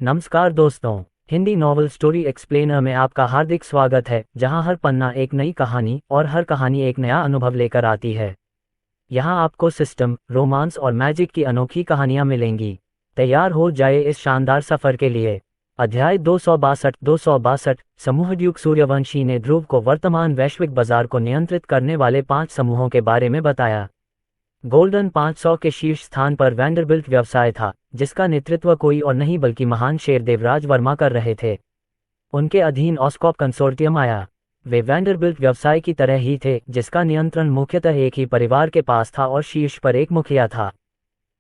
नमस्कार दोस्तों, Hindi novel story explainer में आपका हार्दिक स्वागत है, जहां हर पन्ना एक नई कहानी और हर कहानी एक नया अनुभव लेकर आती है। यहां आपको सिस्टम, रोमांस और मैजिक की अनोखी कहानियां मिलेंगी। तैयार हो जाए इस शानदार सफर के लिए। अध्याय 262 समूह ड्यूक सूर्यवंशी ने ध्रुव को वर्तमान वैश्विक बाजार को नियंत्रित करने वाले 5 समूहों के बारे में बताया। गोल्डन 500 के शीर्ष स्थान पर वैंडरबिल्ट व्यवसाय था, जिसका नेतृत्व कोई और नहीं बल्कि महान शेर देवराज वर्मा कर रहे थे। उनके अधीन ऑस्कॉप कंसोर्टियम आया। वे वैंडरबिल्ट व्यवसाय की तरह ही थे, जिसका नियंत्रण मुख्यतः एक ही परिवार के पास था और शीर्ष पर एक मुखिया था।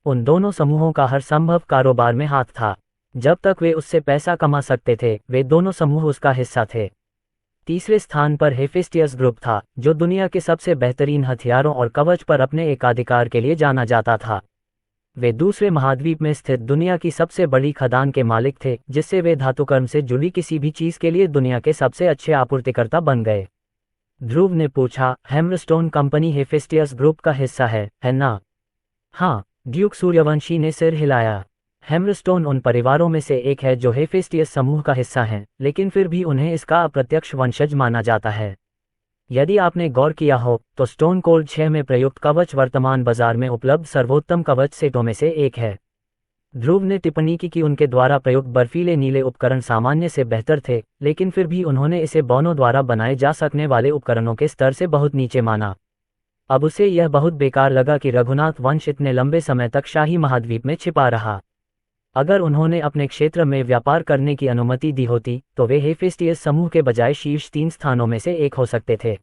उन दोनों समूहों का हर संभव कारोबार में हाथ था। जब तक वे उससे पैसा कमा सकते थे, वे दोनों समूह उसका हिस्सा थे। तीसरे स्थान पर हेफेस्टियस ग्रुप था, जो दुनिया के सबसे बेहतरीन हथियारों और कवच पर अपने एकाधिकार के लिए जाना जाता था। वे दूसरे महाद्वीप में स्थित दुनिया की सबसे बड़ी खदान के मालिक थे, जिससे वे धातुकर्म से जुड़ी किसी भी चीज के लिए दुनिया के सबसे अच्छे आपूर्तिकर्ता बन गए। ध्रुव ने पूछा, हैमरस्टोन कंपनी हेफेस्टियस ग्रुप का हिस्सा है ना? हाँ, ड्यूक सूर्यवंशी ने सिर हिलाया। हैमरस्टोन उन परिवारों में से एक है जो हेफेस्टियस समूह का हिस्सा हैं, लेकिन फिर भी उन्हें इसका अप्रत्यक्ष वंशज माना जाता है। यदि आपने गौर किया हो, तो स्टोन कोल्ड 6 में प्रयुक्त कवच वर्तमान बाजार में उपलब्ध सर्वोत्तम कवच सेटों में से एक है। ध्रुव ने टिप्पणी की कि उनके द्वारा प्रयुक्त बर्फीले नीले उपकरण सामान्य से बेहतर थे, लेकिन फिर भी उन्होंने इसे बौनों द्वारा बनाए जा सकने वाले उपकरणों के स्तर से बहुत नीचे माना। अब उसे यह बहुत बेकार लगा कि रघुनाथ वंश इतने लंबे समय तक शाही महाद्वीप में छिपा रहा। अगर उन्होंने अपने क्षेत्र में व्यापार करने की अनुमति दी होती, तो वे हेफेस्टियस समूह के बजाय शीर्ष 3 स्थानों में से एक हो सकते थे।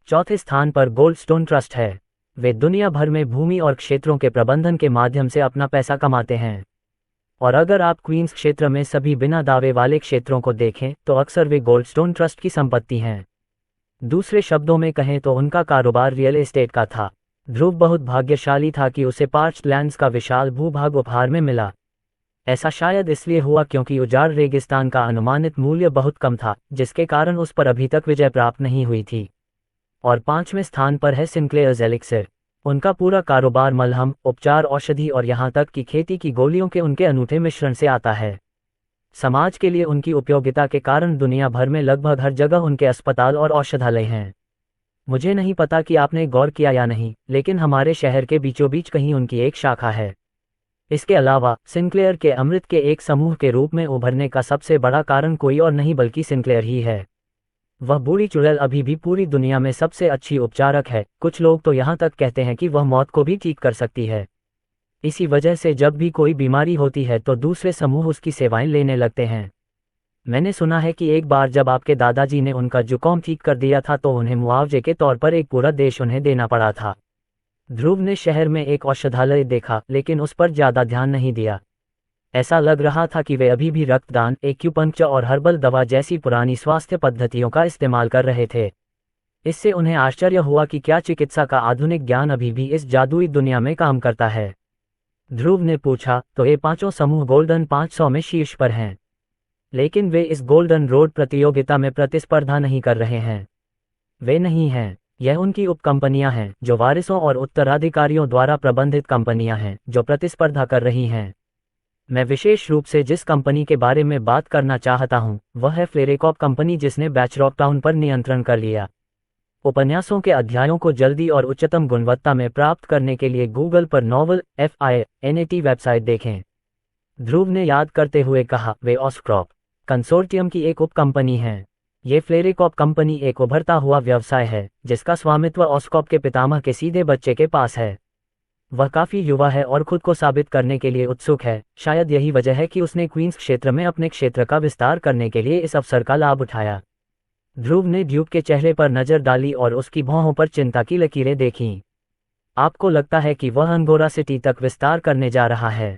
चौथे स्थान पर गोल्डस्टोन ट्रस्ट है। वे दुनिया भर में भूमि और क्षेत्रों के प्रबंधन के माध्यम से अपना पैसा कमाते हैं। और अगर आप क्वींस क्षेत्र में सभी बिना दावे वाले क्षेत्रों को देखें, तो अक्सर वे गोल्डस्टोन ट्रस्ट की संपत्ति हैं। दूसरे शब्दों में कहें तो उनका कारोबार रियल एस्टेट का था। ध्रुव बहुत भाग्यशाली था कि उसे पार्च्ड लैंड्स का विशाल भूभाग उपहार में मिला। ऐसा शायद इसलिए हुआ क्योंकि उजाड़ रेगिस्तान का अनुमानित मूल्य बहुत कम था, जिसके कारण उस पर अभी तक विजय प्राप्त नहीं हुई थी। और 5वें स्थान पर है सिंक्लेयर्स एलिक्सिर। उनका पूरा कारोबार मलहम, उपचार, औषधि और यहाँ तक कि खेती की गोलियों के उनके अनूठे मिश्रण से आता है। समाज के लिए उनकी उपयोगिता के कारण दुनिया भर में लगभग हर जगह उनके अस्पताल और औषधालय हैं। मुझे नहीं पता कि आपने गौर किया या नहीं, लेकिन हमारे शहर के बीचों बीच कहीं उनकी एक शाखा है। इसके अलावा सिंक्लेयर के अमृत के एक समूह के रूप में उभरने का सबसे बड़ा कारण कोई और नहीं बल्कि सिंक्लेयर ही है। वह बूढ़ी चुड़ैल अभी भी पूरी दुनिया में सबसे अच्छी उपचारक है। कुछ लोग तो यहाँ तक कहते हैं कि वह मौत को भी ठीक कर सकती है। इसी वजह से जब भी कोई बीमारी होती है तो दूसरे समूह उसकी सेवाएं लेने लगते हैं। मैंने सुना है कि एक बार जब आपके दादाजी ने उनका जुकाम ठीक कर दिया था, तो उन्हें मुआवजे के तौर पर एक पूरा देश उन्हें देना पड़ा था। ध्रुव ने शहर में एक औषधालय देखा, लेकिन उस पर ज्यादा ध्यान नहीं दिया। ऐसा लग रहा था कि वे अभी भी रक्तदान, एक्यूपंक्चर और हर्बल दवा जैसी पुरानी स्वास्थ्य पद्धतियों का इस्तेमाल कर रहे थे। इससे उन्हें आश्चर्य हुआ कि क्या चिकित्सा का आधुनिक ज्ञान अभी भी इस जादुई दुनिया में काम करता है। ध्रुव ने पूछा, तो ये 5 समूह गोल्डन 500 में शीर्ष पर हैं, लेकिन वे इस गोल्डन रोड प्रतियोगिता में प्रतिस्पर्धा नहीं कर रहे हैं। वे नहीं हैं। यह उनकी उपकंपनियां हैं, जो वारिसों और उत्तराधिकारियों द्वारा प्रबंधित कंपनियां हैं, जो प्रतिस्पर्धा कर रही हैं। मैं विशेष रूप से जिस कंपनी के बारे में बात करना चाहता हूं, वह है फ्लेरेकॉप कंपनी, जिसने बैचरॉक टाउन पर नियंत्रण कर लिया। उपन्यासों के अध्यायों को जल्दी और उच्चतम गुणवत्ता में प्राप्त करने के लिए गूगल पर नॉवल FINAT वेबसाइट देखें। ध्रुव ने याद करते हुए कहा, वे ऑस्क्रॉप कंसोर्टियम की एक उपकंपनी हैं। ये फ्लेरेकॉप कंपनी एक उभरता हुआ व्यवसाय है, जिसका स्वामित्व ऑस्कॉप के पितामह के सीधे बच्चे के पास है। वह काफी युवा है और खुद को साबित करने के लिए उत्सुक है। शायद यही वजह है कि उसने क्वींस क्षेत्र में अपने क्षेत्र का विस्तार करने के लिए इस अवसर का लाभ उठाया। ध्रुव ने ड्यूक के चेहरे पर नजर डाली और उसकी भौहों पर चिंता की लकीरें देखीं। आपको लगता है कि वह अंगोरा सिटी तक विस्तार करने जा रहा है?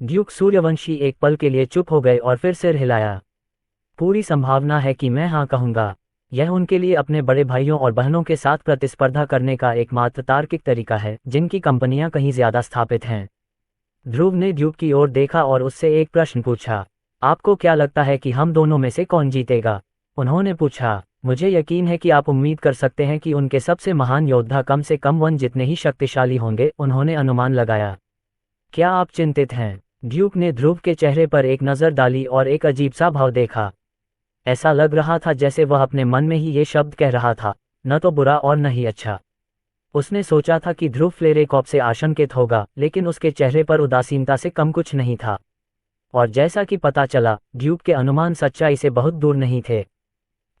ड्यूक सूर्यवंशी एक पल के लिए चुप हो गए और फिर सिर हिलाया। पूरी संभावना है कि मैं हाँ कहूंगा। यह उनके लिए अपने बड़े भाइयों और बहनों के साथ प्रतिस्पर्धा करने का एकमात्र तार्किक तरीका है, जिनकी कंपनियां कहीं ज्यादा स्थापित हैं। ध्रुव ने ड्यूक की ओर देखा और उससे एक प्रश्न पूछा, आपको क्या लगता है कि हम दोनों में से कौन जीतेगा? उन्होंने पूछा, मुझे यकीन है कि आप उम्मीद कर सकते हैं कि उनके सबसे महान योद्धा कम से कम 1 जितने ही शक्तिशाली होंगे, उन्होंने अनुमान लगाया। क्या आप चिंतित हैं? ड्यूक ने ध्रुव के चेहरे पर एक नज़र डाली और एक अजीब सा भाव देखा। ऐसा लग रहा था जैसे वह अपने मन में ही ये शब्द कह रहा था, न तो बुरा और न ही अच्छा। उसने सोचा था कि ध्रुव फ्लेरेकॉप से आशंकित होगा, लेकिन उसके चेहरे पर उदासीनता से कम कुछ नहीं था। और जैसा कि पता चला, ड्यूक के अनुमान सच्चाई से बहुत दूर नहीं थे।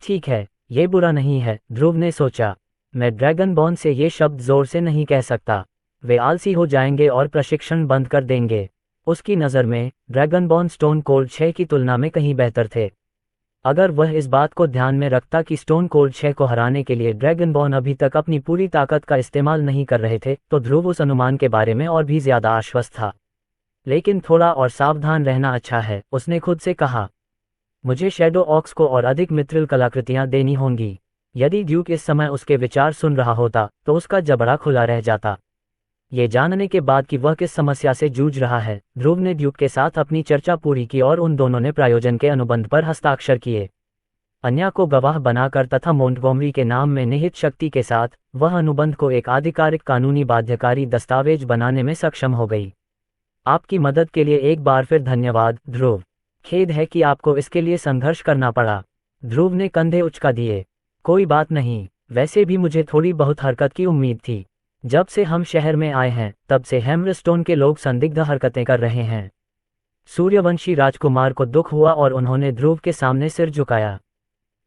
ठीक है, ये बुरा नहीं है, ध्रुव ने सोचा। मैं ड्रैगनबॉर्न से ये शब्द जोर से नहीं कह सकता। वे आलसी हो जाएंगे और प्रशिक्षण बंद कर देंगे। उसकी नज़र में ड्रैगनबॉर्न स्टोन कोल्ड 6 की तुलना में कहीं बेहतर थे। अगर वह इस बात को ध्यान में रखता कि स्टोन कोल्ड 6 को हराने के लिए ड्रैगनबॉर्न अभी तक अपनी पूरी ताकत का इस्तेमाल नहीं कर रहे थे, तो ध्रुव उस अनुमान के बारे में और भी ज्यादा आश्वस्त था। लेकिन थोड़ा और सावधान रहना अच्छा है, उसने खुद से कहा। मुझे शैडो ऑक्स को और अधिक मित्रिल कलाकृतियां देनी होंगी। यदि ड्यूक इस समय उसके विचार सुन रहा होता तो उसका जबड़ा खुला रह जाता। ये जानने के बाद कि वह किस समस्या से जूझ रहा है, ध्रुव ने ड्यूक के साथ अपनी चर्चा पूरी की और उन दोनों ने प्रायोजन के अनुबंध पर हस्ताक्षर किए। अन्या को गवाह बनाकर तथा मोंटगोमरी के नाम में निहित शक्ति के साथ वह अनुबंध को एक आधिकारिक कानूनी बाध्यकारी दस्तावेज बनाने में सक्षम हो गई। आपकी मदद के लिए एक बार फिर धन्यवाद, ध्रुव। खेद है कि आपको इसके लिए संघर्ष करना पड़ा। ध्रुव ने कंधे उचका दिए। कोई बात नहीं, वैसे भी मुझे थोड़ी बहुत हरकत की उम्मीद थी। जब से हम शहर में आए हैं तब से हैमरस्टोन के लोग संदिग्ध हरकतें कर रहे हैं। सूर्यवंशी राजकुमार को दुख हुआ और उन्होंने ध्रुव के सामने सिर झुकाया।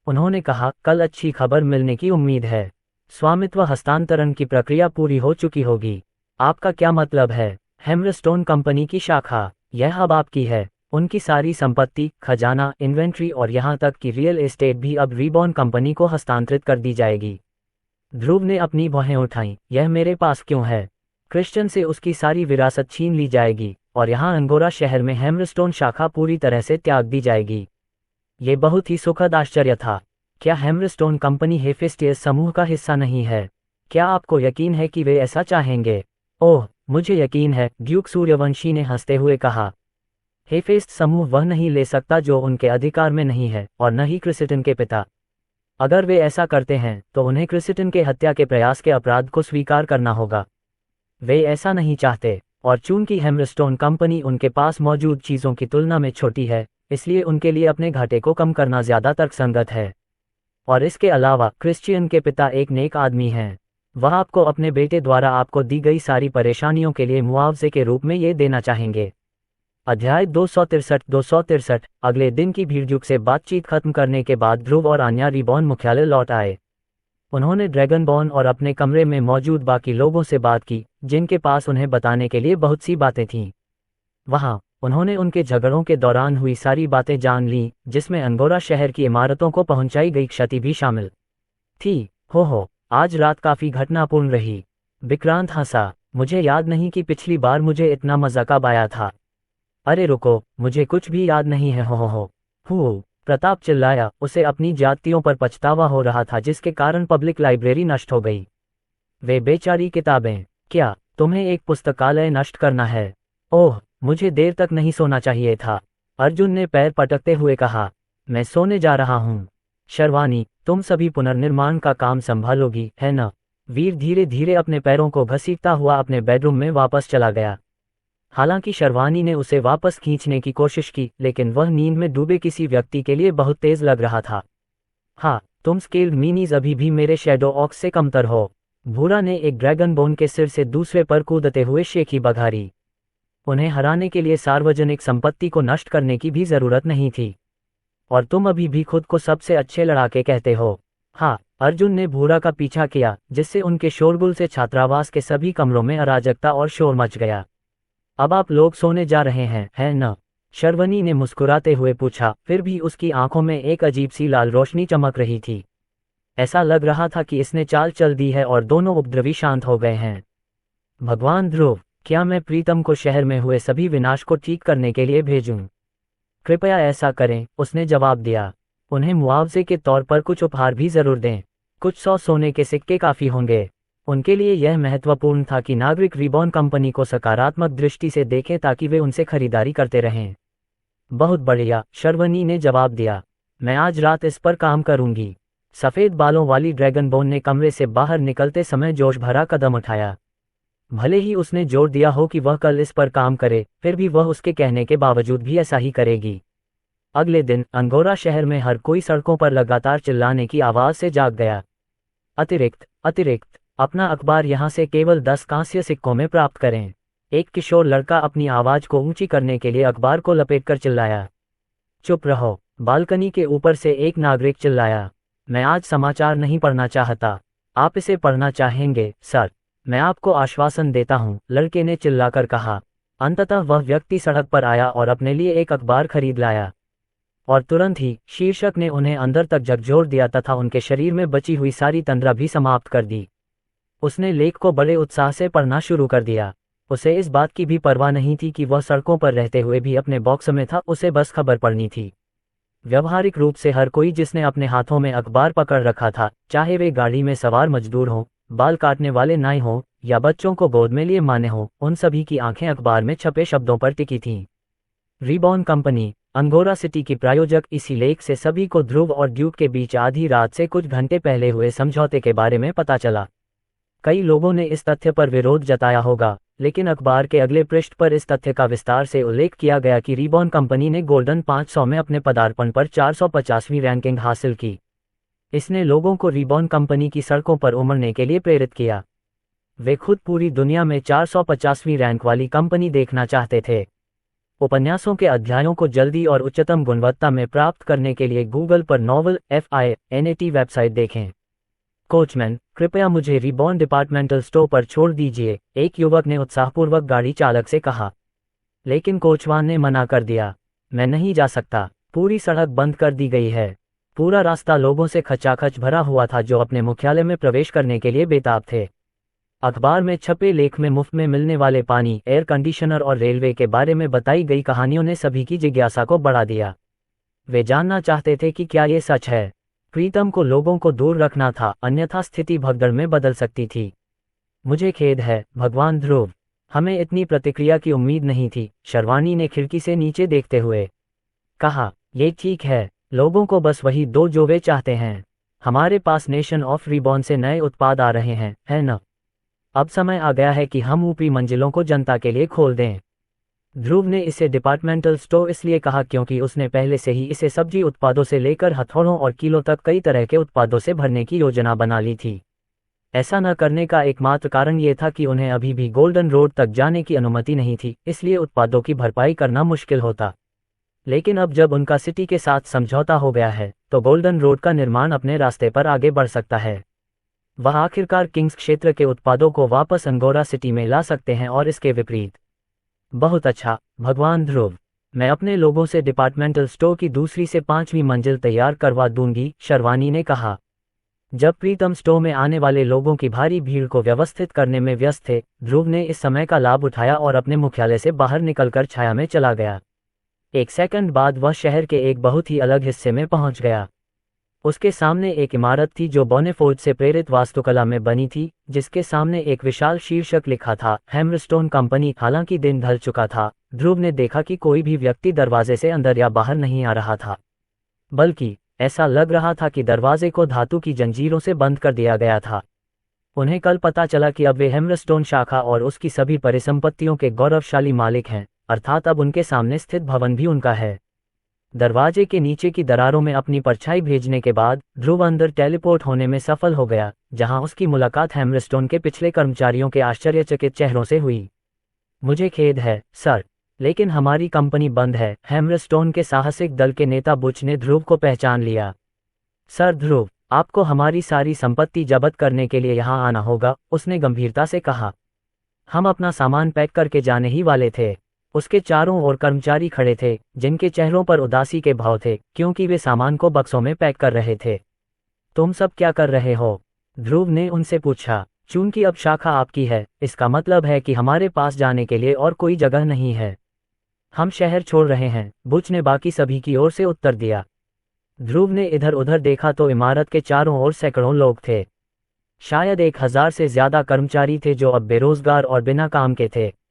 उन्होंने कहा, कल अच्छी खबर मिलने की उम्मीद है। स्वामित्व हस्तांतरण की प्रक्रिया पूरी हो चुकी होगी। आपका क्या मतलब है? हैमरस्टोन कंपनी की शाखा, यह अब आपकी है। उनकी सारी संपत्ति, खजाना, इन्वेंट्री और यहाँ तक कि रियल एस्टेट भी अब रीबॉर्न कंपनी को हस्तांतरित कर दी जाएगी। ध्रुव ने अपनी भौहें उठाईं। यह मेरे पास क्यों है? क्रिश्चियन से उसकी सारी विरासत छीन ली जाएगी और यहाँ अंगोरा शहर में हैमरस्टोन शाखा पूरी तरह से त्याग दी जाएगी। ये बहुत ही सुखद आश्चर्य था। क्या हैमरस्टोन कंपनी हेफेस्टियस समूह का हिस्सा नहीं है? क्या आपको यकीन है कि वे ऐसा चाहेंगे? ओह, मुझे यकीन है, ड्यूक सूर्यवंशी ने हंसते हुए कहा। हेफेस्ट समूह वह नहीं ले सकता जो उनके अधिकार में नहीं है, और न ही क्रिसिटन के पिता। अगर वे ऐसा करते हैं तो उन्हें क्रिसिटन के हत्या के प्रयास के अपराध को स्वीकार करना होगा। वे ऐसा नहीं चाहते, और चूंकि हैमरस्टोन कंपनी उनके पास मौजूद चीज़ों की तुलना में छोटी है, इसलिए उनके लिए अपने घाटे को कम करना ज़्यादा तर्कसंगत है। और इसके अलावा क्रिश्चियन के पिता एक नेक आदमी हैं। वह आपको अपने बेटे द्वारा आपको दी गई सारी परेशानियों के लिए मुआवजे के रूप में ये देना चाहेंगे। अध्याय 263 अगले दिन की भीड़युग से बातचीत खत्म करने के बाद ध्रुव और आन्या रीबॉर्न मुख्यालय लौट आए। उन्होंने ड्रैगनबॉर्न और अपने कमरे में मौजूद बाकी लोगों से बात की, जिनके पास उन्हें बताने के लिए बहुत सी बातें थीं। वहां उन्होंने उनके झगड़ों के दौरान हुई सारी बातें जान लीं, जिसमें अंगोरा शहर की इमारतों को पहुंचाई गई क्षति भी शामिल थी। हो, आज रात काफी घटनापूर्ण रही। विक्रांत हंसा। मुझे याद नहीं कि पिछली बार मुझे इतना मजा कब आया था। अरे रुको, मुझे कुछ भी याद नहीं है। हो, प्रताप चिल्लाया। उसे अपनी जातियों पर पछतावा हो रहा था जिसके कारण पब्लिक लाइब्रेरी नष्ट हो गई। वे बेचारी किताबें। क्या तुम्हें एक पुस्तकालय नष्ट करना है? ओह, मुझे देर तक नहीं सोना चाहिए था, अर्जुन ने पैर पटकते हुए कहा। मैं सोने जा रहा हूँ। शर्वानी, तुम सभी पुनर्निर्माण का काम संभालोगी, है न? वीर धीरे धीरे अपने पैरों को घसीटता हुआ अपने बेडरूम में वापस चला गया। हालांकि शर्वानी ने उसे वापस खींचने की कोशिश की, लेकिन वह नींद में डूबे किसी व्यक्ति के लिए बहुत तेज लग रहा था। हाँ, तुम स्केल्ड मीनीज अभी भी मेरे शैडो ऑक्स से कमतर हो। भूरा ने एक ड्रैगनबोन के सिर से दूसरे पर कूदते हुए शेखी बघारी। उन्हें हराने के लिए सार्वजनिक संपत्ति को नष्ट करने की भी जरूरत नहीं थी, और तुम अभी भी खुद को सबसे अच्छे लड़ाके कहते हो। हाँ, अर्जुन ने भूरा का पीछा किया, जिससे उनके शोरगुल से छात्रावास के सभी कमरों में अराजकता और शोर मच गया। अब आप लोग सोने जा रहे हैं, है न? शर्वनी ने मुस्कुराते हुए पूछा, फिर भी उसकी आंखों में एक अजीब सी लाल रोशनी चमक रही थी। ऐसा लग रहा था कि इसने चाल चल दी है और दोनों उपद्रवी शांत हो गए हैं। भगवान ध्रुव, क्या मैं प्रीतम को शहर में हुए सभी विनाश को ठीक करने के लिए भेजूं? कृपया ऐसा करें, उसने जवाब दिया। उन्हें मुआवजे के तौर पर कुछ उपहार भी जरूर दें। कुछ 100 सोने के सिक्के काफी होंगे। उनके लिए यह महत्वपूर्ण था कि नागरिक रीबॉर्न कंपनी को सकारात्मक दृष्टि से देखें ताकि वे उनसे खरीदारी करते रहें। बहुत बढ़िया, शर्वनी ने जवाब दिया। मैं आज रात इस पर काम करूंगी। सफेद बालों वाली ड्रैगनबोन ने कमरे से बाहर निकलते समय जोश भरा कदम उठाया। भले ही उसने जोर दिया हो कि वह कल इस पर काम करे, फिर भी वह उसके कहने के बावजूद भी ऐसा ही करेगी। अगले दिन अंगोरा शहर में हर कोई सड़कों पर लगातार चिल्लाने की आवाज़ से जाग गया। अतिरिक्त, अतिरिक्त, अपना अखबार यहाँ से केवल 10 कांस्य सिक्कों में प्राप्त करें। एक किशोर लड़का अपनी आवाज़ को ऊंची करने के लिए अखबार को लपेटकर चिल्लाया। चुप रहो, बालकनी के ऊपर से एक नागरिक चिल्लाया। मैं आज समाचार नहीं पढ़ना चाहता। आप इसे पढ़ना चाहेंगे, सर? मैं आपको आश्वासन देता हूँ, लड़के ने चिल्लाकर कहा। अंततः वह व्यक्ति सड़क पर आया और अपने लिए एक अखबार खरीद लाया। और तुरंत ही शीर्षक ने उन्हें अंदर तक झकझोर दिया तथा उनके शरीर में बची हुई सारी तंद्रा भी समाप्त कर दी। उसने लेख को बड़े उत्साह से पढ़ना शुरू कर दिया। उसे इस बात की भी परवाह नहीं थी कि वह सड़कों पर रहते हुए भी अपने बॉक्स में था, उसे बस खबर पढ़नी थी। व्यवहारिक रूप से हर कोई जिसने अपने हाथों में अखबार पकड़ रखा था, चाहे वे गाड़ी में सवार मजदूर हों, बाल काटने वाले नाई हों या बच्चों को गोद में लिए माने हों, उन सभी की आंखें अखबार में छपे शब्दों पर टिकी थीं। रिबॉन कंपनी, अंगोरा सिटी की प्रायोजक। इसी लेख से सभी को ध्रुव और ड्यूक के बीच आधी रात से कुछ घंटे पहले हुए समझौते के बारे में पता चला। कई लोगों ने इस तथ्य पर विरोध जताया होगा, लेकिन अखबार के अगले पृष्ठ पर इस तथ्य का विस्तार से उल्लेख किया गया कि रिबॉन कंपनी ने गोल्डन 500 में अपने पदार्पण पर 450वीं रैंकिंग हासिल की। इसने लोगों को रिबॉन कंपनी की सड़कों पर उमड़ने के लिए प्रेरित किया। वे खुद पूरी दुनिया में 450वीं रैंक वाली कंपनी देखना चाहते थे। उपन्यासों के अध्यायों को जल्दी और उच्चतम गुणवत्ता में प्राप्त करने के लिए गूगल पर नॉवल FINAT वेबसाइट देखें। कोचमैन, कृपया मुझे रिबॉन डिपार्टमेंटल स्टोर पर छोड़ दीजिए, एक युवक ने उत्साहपूर्वक गाड़ी चालक से कहा। लेकिन कोचवान ने मना कर दिया। मैं नहीं जा सकता, पूरी सड़क बंद कर दी गई है। पूरा रास्ता लोगों से खचाखच भरा हुआ था जो अपने मुख्यालय में प्रवेश करने के लिए बेताब थे। अखबार में छपे लेख में मुफ्त में मिलने वाले पानी, एयर कंडीशनर और रेलवे के बारे में बताई गई कहानियों ने सभी की जिज्ञासा को बढ़ा दिया। वे जानना चाहते थे कि क्या ये सच है। प्रीतम को लोगों को दूर रखना था, अन्यथा स्थिति भगदड़ में बदल सकती थी। मुझे खेद है, भगवान ध्रुव, हमें इतनी प्रतिक्रिया की उम्मीद नहीं थी, शर्वानी ने खिड़की से नीचे देखते हुए कहा। ये ठीक है, लोगों को बस वही दो जो वे चाहते हैं। हमारे पास नेशन ऑफ रिबॉन से नए उत्पाद आ रहे हैं, है न? अब समय आ गया है कि हम ऊपरी मंजिलों को जनता के लिए खोल दें। ध्रुव ने इसे डिपार्टमेंटल स्टोर इसलिए कहा क्योंकि उसने पहले से ही इसे सब्जी उत्पादों से लेकर हथौड़ों और किलो तक कई तरह के उत्पादों से भरने की योजना बना ली थी। ऐसा न करने का एकमात्र कारण ये था कि उन्हें अभी भी गोल्डन रोड तक जाने की अनुमति नहीं थी, इसलिए उत्पादों की भरपाई करना मुश्किल होता। लेकिन अब जब उनका सिटी के साथ समझौता हो गया है, तो गोल्डन रोड का निर्माण अपने रास्ते पर आगे बढ़ सकता है। वह आखिरकार किंग्स क्षेत्र के उत्पादों को वापस अंगोरा सिटी में ला सकते हैं और इसके विपरीत। बहुत अच्छा, भगवान ध्रुव, मैं अपने लोगों से डिपार्टमेंटल स्टोर की दूसरी से 5वीं मंजिल तैयार करवा दूंगी, शर्वानी ने कहा। जब प्रीतम स्टोर में आने वाले लोगों की भारी भीड़ को व्यवस्थित करने में व्यस्त थे, ध्रुव ने इस समय का लाभ उठाया और अपने मुख्यालय से बाहर निकलकर छाया में चला गया। एक सेकंड बाद वह शहर के एक बहुत ही अलग हिस्से में पहुंच गया। उसके सामने एक इमारत थी जो बोनेफोर्ड से प्रेरित वास्तुकला में बनी थी, जिसके सामने एक विशाल शीर्षक लिखा था, हैमरस्टोन कंपनी। हालांकि दिन ढल चुका था, ध्रुव ने देखा कि कोई भी व्यक्ति दरवाजे से अंदर या बाहर नहीं आ रहा था, बल्कि ऐसा लग रहा था कि दरवाजे को धातु की जंजीरों से बंद कर दिया गया था। उन्हें कल पता चला कि अब वे हैमरस्टोन शाखा और उसकी सभी परिसंपत्तियों के गौरवशाली मालिक हैं, अर्थात अब उनके सामने स्थित भवन भी उनका है। दरवाजे के नीचे की दरारों में अपनी परछाई भेजने के बाद ध्रुव अंदर टेलीपोर्ट होने में सफल हो गया, जहां उसकी मुलाकात हैमरस्टोन के पिछले कर्मचारियों के आश्चर्यचकित चेहरों से हुई। मुझे खेद है, सर, लेकिन हमारी कंपनी बंद है, हैमरस्टोन के साहसिक दल के नेता बुच ने ध्रुव को पहचान लिया। सर ध्रुव, आपको हमारी सारी संपत्ति जब्त करने के लिए यहाँ आना होगा, उसने गंभीरता से कहा। हम अपना सामान पैक करके जाने ही वाले थे। उसके चारों ओर कर्मचारी खड़े थे, जिनके चेहरों पर उदासी के भाव थे, क्योंकि वे सामान को बक्सों में पैक कर रहे थे। तुम सब क्या कर रहे हो? ध्रुव ने उनसे पूछा। चूंकि अब शाखा आपकी है, इसका मतलब है कि हमारे पास जाने के लिए और कोई जगह नहीं है। हम शहर छोड़ रहे हैं, बुच ने बाकी सभी की ओर से उत्तर दिया। ध्रुव ने इधर उधर देखा तो इमारत के चारों ओर सैकड़ों लोग थे। शायद 1000 से ज्यादा कर्मचारी थे जो अब बेरोजगार और बिना काम के थे।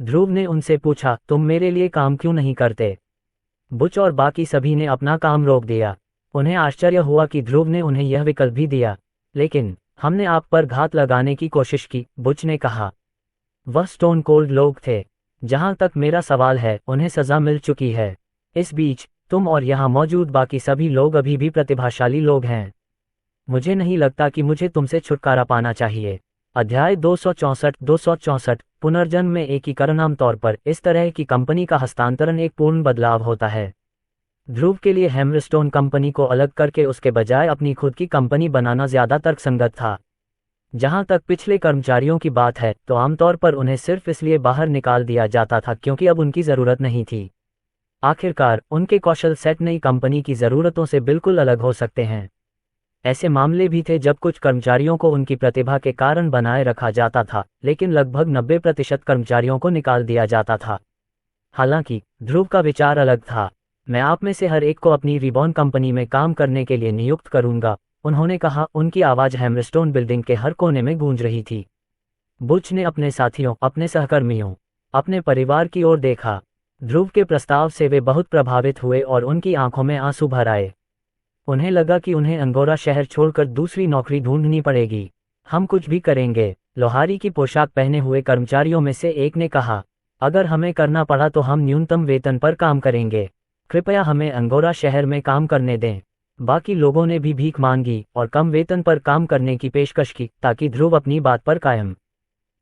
ध्रुव ने उनसे पूछा, तुम मेरे लिए काम क्यों नहीं करते? बुच और बाकी सभी ने अपना काम रोक दिया। उन्हें आश्चर्य हुआ कि ध्रुव ने उन्हें यह विकल्प भी दिया। लेकिन हमने आप पर घात लगाने की कोशिश की, बुच ने कहा। वह स्टोन कोल्ड लोग थे। जहां तक मेरा सवाल है, उन्हें सजा मिल चुकी है। इस बीच तुम और यहाँ मौजूद बाकी सभी लोग अभी भी प्रतिभाशाली लोग हैं। मुझे नहीं लगता कि मुझे तुमसे छुटकारा पाना चाहिए। अध्याय 264 पुनर्जन्म में एकीकरण। आमतौर पर इस तरह की कंपनी का हस्तांतरण एक पूर्ण बदलाव होता है। ध्रुव के लिए हैमरस्टोन कंपनी को अलग करके उसके बजाय अपनी खुद की कंपनी बनाना ज्यादा तर्कसंगत था। जहां तक पिछले कर्मचारियों की बात है, तो आमतौर पर उन्हें सिर्फ इसलिए बाहर निकाल दिया जाता था क्योंकि अब उनकी जरूरत नहीं थी। आखिरकार उनके कौशल सेट नई कंपनी की जरूरतों से बिल्कुल अलग हो सकते हैं। ऐसे मामले भी थे जब कुछ कर्मचारियों को उनकी प्रतिभा के कारण बनाए रखा जाता था, लेकिन लगभग 90% कर्मचारियों को निकाल दिया जाता था। हालांकि ध्रुव का विचार अलग था। मैं आप में से हर एक को अपनी रिबॉर्न कंपनी में काम करने के लिए नियुक्त करूंगा, उन्होंने कहा। उनकी आवाज हैमरस्टोन बिल्डिंग के हर कोने में गूंज रही थी। बुच ने अपने साथियों, अपने सहकर्मियों, अपने परिवार की ओर देखा। ध्रुव के प्रस्ताव से वे बहुत प्रभावित हुए और उनकी आंखों में आंसू भर आए। उन्हें लगा कि उन्हें अंगोरा शहर छोड़कर दूसरी नौकरी ढूंढनी पड़ेगी। हम कुछ भी करेंगे, लोहारी की पोशाक पहने हुए कर्मचारियों में से एक ने कहा। अगर हमें करना पड़ा तो हम न्यूनतम वेतन पर काम करेंगे। कृपया हमें अंगोरा शहर में काम करने दें। बाकी लोगों ने भी भीख मांगी और कम वेतन पर काम करने की पेशकश की ताकि ध्रुव अपनी बात पर कायम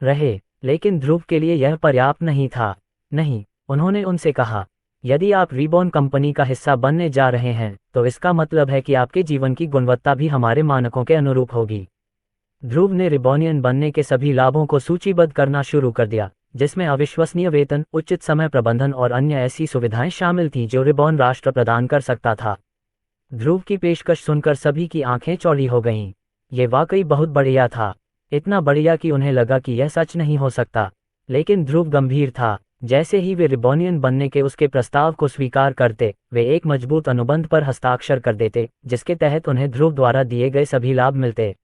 रहे। लेकिन ध्रुव के लिए यह पर्याप्त नहीं था। नहीं, उन्होंने उनसे कहा, यदि आप रिबॉर्न कंपनी का हिस्सा बनने जा रहे हैं, तो इसका मतलब है कि आपके जीवन की गुणवत्ता भी हमारे मानकों के अनुरूप होगी। ध्रुव ने रिबॉर्नियन बनने के सभी लाभों को सूचीबद्ध करना शुरू कर दिया, जिसमें अविश्वसनीय वेतन, उचित समय प्रबंधन और अन्य ऐसी सुविधाएं शामिल थीं जो रिबॉर्न राष्ट्र प्रदान कर सकता था। ध्रुव की पेशकश सुनकर सभी की आंखें चौड़ी हो गईं। ये वाकई बहुत बढ़िया था, इतना बढ़िया कि उन्हें लगा कि यह सच नहीं हो सकता। लेकिन ध्रुव गंभीर था। जैसे ही वे रिबॉर्नियन बनने के उसके प्रस्ताव को स्वीकार करते, वे एक मजबूत अनुबंध पर हस्ताक्षर कर देते, जिसके तहत उन्हें ध्रुव द्वारा दिए गए सभी लाभ मिलते।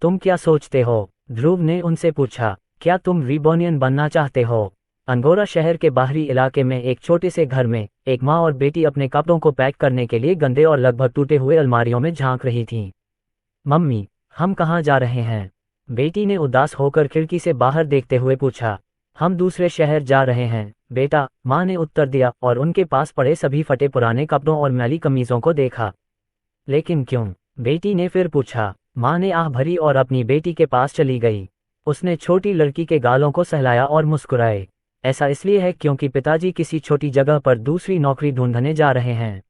तुम क्या सोचते हो? ध्रुव ने उनसे पूछा। क्या तुम रिबॉर्नियन बनना चाहते हो? अंगोरा शहर के बाहरी इलाके में एक छोटे से घर में एक माँ और बेटी अपने कपड़ों को पैक करने के लिए गंदे और लगभग टूटे हुए अलमारियों में झांक रही थीं। मम्मी, हम कहाँ जा रहे हैं? बेटी ने उदास होकर खिड़की से बाहर देखते हुए पूछा। हम दूसरे शहर जा रहे हैं बेटा, माँ ने उत्तर दिया और उनके पास पड़े सभी फटे पुराने कपड़ों और मैली कमीजों को देखा। लेकिन क्यों? बेटी ने फिर पूछा। माँ ने आह भरी और अपनी बेटी के पास चली गई। उसने छोटी लड़की के गालों को सहलाया और मुस्कुराए। ऐसा इसलिए है क्योंकि पिताजी किसी छोटी जगह पर दूसरी नौकरी ढूंढने जा रहे हैं।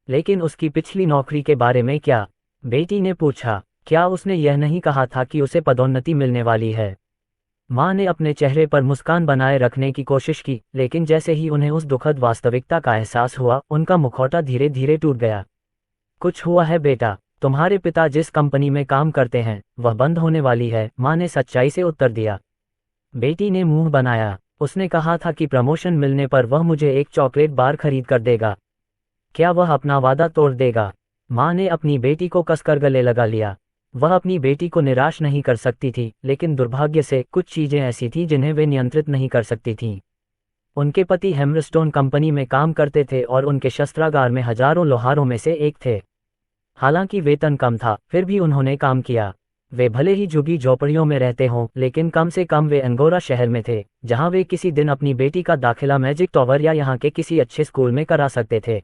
लेकिन उसकी पिछली नौकरी के बारे में क्या? बेटी ने पूछा। क्या उसने यह नहीं कहा था कि उसे पदोन्नति मिलने वाली है? माँ ने अपने चेहरे पर मुस्कान बनाए रखने की कोशिश की, लेकिन जैसे ही उन्हें उस दुखद वास्तविकता का एहसास हुआ, उनका मुखौटा धीरे धीरे टूट गया। कुछ हुआ है बेटा? तुम्हारे पिता जिस कंपनी में काम करते हैं वह बंद होने वाली है, माँ ने सच्चाई से उत्तर दिया। बेटी ने मुंह बनाया। उसने कहा था कि प्रमोशन मिलने पर वह मुझे एक चॉकलेट बार खरीद कर देगा। क्या वह अपना वादा तोड़ देगा? माँ ने अपनी बेटी को कसकर गले लगा लिया। वह अपनी बेटी को निराश नहीं कर सकती थी, लेकिन दुर्भाग्य से कुछ चीजें ऐसी थीं जिन्हें वे नियंत्रित नहीं कर सकती थीं। उनके पति हैमरस्टोन कंपनी में काम करते थे और उनके शस्त्रागार में हजारों लोहारों में से एक थे। हालांकि वेतन कम था, फिर भी उन्होंने काम किया। वे भले ही झुग्गी झोपड़ियों में रहते हों, लेकिन कम से कम वे अंगोरा शहर में थे, जहां वे किसी दिन अपनी बेटी का दाखिला मैजिक टॉवर या यहाँ के किसी अच्छे स्कूल में करा सकते थे।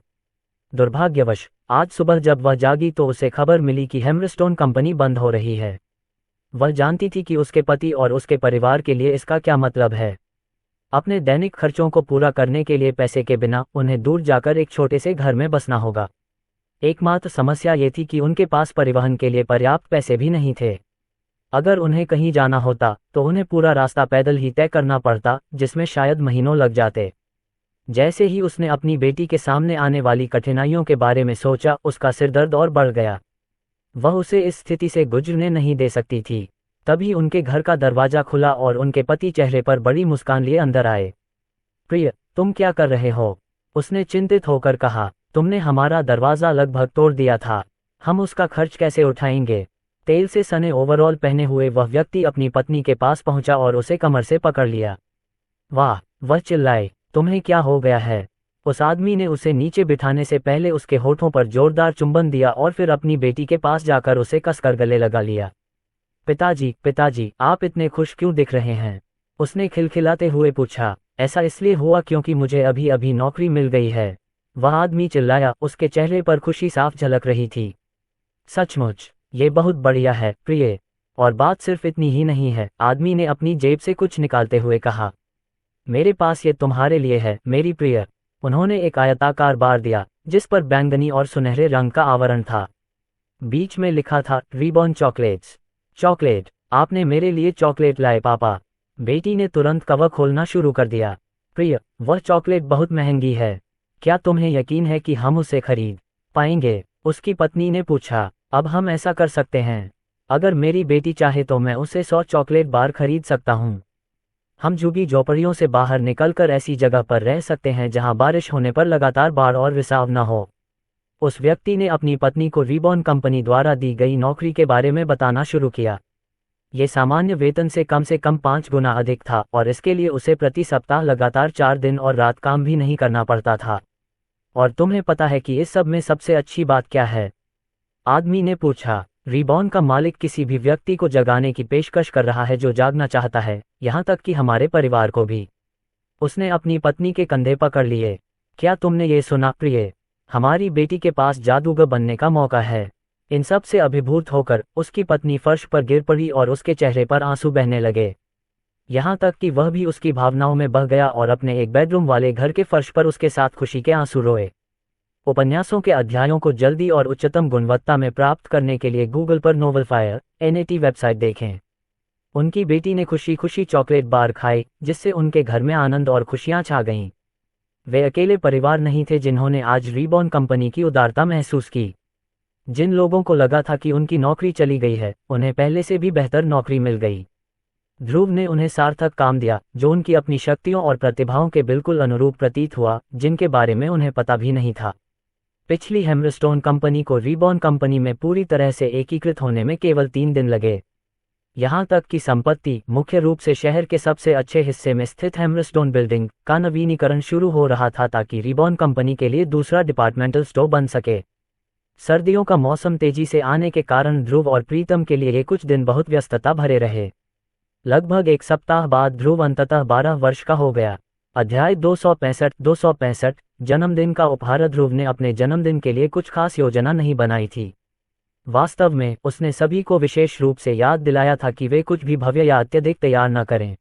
दुर्भाग्यवश आज सुबह जब वह जागी तो उसे खबर मिली कि हैमरस्टोन कंपनी बंद हो रही है। वह जानती थी कि उसके पति और उसके परिवार के लिए इसका क्या मतलब है। अपने दैनिक खर्चों को पूरा करने के लिए पैसे के बिना उन्हें दूर जाकर एक छोटे से घर में बसना होगा। एकमात्र समस्या ये थी कि उनके पास परिवहन के लिए पर्याप्त पैसे भी नहीं थे। अगर उन्हें कहीं जाना होता तो उन्हें पूरा रास्ता पैदल ही तय करना पड़ता, जिसमें शायद महीनों लग जाते। जैसे ही उसने अपनी बेटी के सामने आने वाली कठिनाइयों के बारे में सोचा, उसका सिरदर्द और बढ़ गया। वह उसे इस स्थिति से गुजरने नहीं दे सकती थी। तभी उनके घर का दरवाजा खुला और उनके पति चेहरे पर बड़ी मुस्कान लिए अंदर आए। प्रिय, तुम क्या कर रहे हो? उसने चिंतित होकर कहा। तुमने हमारा दरवाजा लगभग तोड़ दिया था, हम उसका खर्च कैसे उठाएंगे? तेल से सने ओवरऑल पहने हुए वह व्यक्ति अपनी पत्नी के पास पहुंचा और उसे कमर से पकड़ लिया। वाह, वह चिल्लाए, तुम्हें क्या हो गया है? उस आदमी ने उसे नीचे बिठाने से पहले उसके होठों पर जोरदार चुंबन दिया और फिर अपनी बेटी के पास जाकर उसे कसकर गले लगा लिया। पिताजी, पिताजी, आप इतने खुश क्यों दिख रहे हैं? उसने खिलखिलाते हुए पूछा, ऐसा इसलिए हुआ क्योंकि मुझे अभी अभी नौकरी मिल गई है। वह आदमी चिल्लाया, उसके चेहरे पर खुशी साफ झलक रही थी। सचमुच, ये बहुत बढ़िया है प्रिय। और बात सिर्फ इतनी ही नहीं है, आदमी ने अपनी जेब से कुछ निकालते हुए कहा। मेरे पास ये तुम्हारे लिए है मेरी प्रिय। उन्होंने एक आयताकार बार दिया, जिस पर बैंगनी और सुनहरे रंग का आवरण था। बीच में लिखा था, रिबॉन चॉकलेट्स। चॉकलेट? आपने मेरे लिए चॉकलेट लाए पापा? बेटी ने तुरंत कवर खोलना शुरू कर दिया। प्रिय, वह चॉकलेट बहुत महंगी है। क्या तुम्हें यकीन है कि हम उसे खरीद पाएंगे? उसकी पत्नी ने पूछा। अब हम ऐसा कर सकते हैं, अगर मेरी बेटी चाहे तो मैं उसे 100 चॉकलेट बार खरीद सकता हूँ। हम झुग्गी झोपड़ियों से बाहर निकलकर ऐसी जगह पर रह सकते हैं जहां बारिश होने पर लगातार बाढ़ और रिसाव न हो। उस व्यक्ति ने अपनी पत्नी को रिबॉन कंपनी द्वारा दी गई नौकरी के बारे में बताना शुरू किया। ये सामान्य वेतन से कम 5 गुना अधिक था और इसके लिए उसे प्रति सप्ताह लगातार 4 दिन और रात काम भी नहीं करना पड़ता था। और तुम्हें पता है कि इस सब में सबसे अच्छी बात क्या है? आदमी ने पूछा। रिबॉन का मालिक किसी भी व्यक्ति को जगाने की पेशकश कर रहा है जो जागना चाहता है, यहाँ तक कि हमारे परिवार को भी। उसने अपनी पत्नी के कंधे पकड़ लिए। क्या तुमने ये सुना प्रिय? हमारी बेटी के पास जादूगर बनने का मौका है। इन सब से अभिभूत होकर उसकी पत्नी फर्श पर गिर पड़ी और उसके चेहरे पर आंसू बहने लगे। यहाँ तक कि वह भी उसकी भावनाओं में बह गया और अपने एक बेडरूम वाले घर के फर्श पर उसके साथ खुशी के आंसू रोए। उपन्यासों के अध्यायों को जल्दी और उच्चतम गुणवत्ता में प्राप्त करने के लिए गूगल पर नोवेलफायर NAT वेबसाइट देखें। उनकी बेटी ने खुशी खुशी चॉकलेट बार खाई, जिससे उनके घर में आनंद और खुशियां छा गईं। वे अकेले परिवार नहीं थे जिन्होंने आज रिबॉन कंपनी की उदारता महसूस की। जिन लोगों को लगा था कि उनकी नौकरी चली गई है, उन्हें पहले से भी बेहतर नौकरी मिल गई। ध्रुव ने उन्हें सार्थक काम दिया, जो उनकी अपनी शक्तियों और प्रतिभाओं के बिल्कुल अनुरूप प्रतीत हुआ, जिनके बारे में उन्हें पता भी नहीं था। पिछली हैमरस्टोन कंपनी को रिबॉन कंपनी में पूरी तरह से एकीकृत होने में केवल 3 दिन लगे। यहाँ तक कि संपत्ति, मुख्य रूप से शहर के सबसे अच्छे हिस्से में स्थित हैमरस्टोन बिल्डिंग, का नवीनीकरण शुरू हो रहा था ताकि रिबॉन कंपनी के लिए दूसरा डिपार्टमेंटल स्टोर बन सके। सर्दियों का मौसम तेजी से आने के कारण ध्रुव और प्रीतम के लिए ये कुछ दिन बहुत व्यस्तता भरे रहे। लगभग 1 सप्ताह बाद ध्रुव अंततः 12 वर्ष का हो गया। अध्याय 265 जन्मदिन का उपहार। ध्रुव ने अपने जन्मदिन के लिए कुछ खास योजना नहीं बनाई थी। वास्तव में उसने सभी को विशेष रूप से याद दिलाया था कि वे कुछ भी भव्य या अत्यधिक तैयार न करें।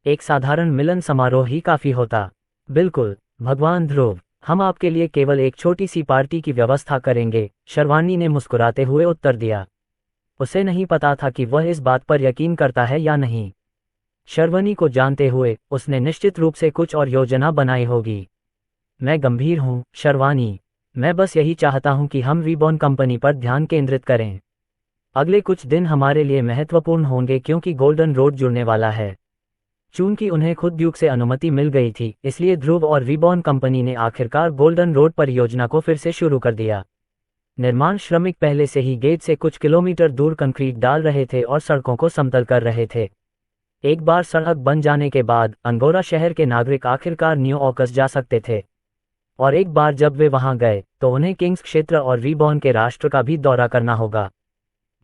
एक साधारण मिलन समारोह ही काफी होता। बिल्कुल भगवान ध्रुव, हम आपके लिए केवल एक छोटी सी पार्टी की व्यवस्था करेंगे, शर्वानी ने मुस्कुराते हुए उत्तर दिया। उसे नहीं पता था कि वह इस बात पर यकीन करता है या नहीं। शर्वनी को जानते हुए उसने निश्चित रूप से कुछ और योजना बनाई होगी। मैं गंभीर हूँ शर्वानी, मैं बस यही चाहता हूँ कि हम रिबॉन कंपनी पर ध्यान केंद्रित करें। अगले कुछ दिन हमारे लिए महत्वपूर्ण होंगे क्योंकि गोल्डन रोड जुड़ने वाला है। चूंकि उन्हें खुद ड्यूक से अनुमति मिल गई थी, इसलिए ध्रुव और रिबॉन कंपनी ने आखिरकार गोल्डन रोड परियोजना को फिर से शुरू कर दिया। निर्माण श्रमिक पहले से ही गेट से कुछ किलोमीटर दूर कंक्रीट डाल रहे थे और सड़कों को समतल कर रहे थे। एक बार सड़क बन जाने के बाद अंगोरा शहर के नागरिक आखिरकार न्यू ऑकस जा सकते थे, और एक बार जब वे वहां गए तो उन्हें किंग्स क्षेत्र और रिबॉन के राष्ट्र का भी दौरा करना होगा।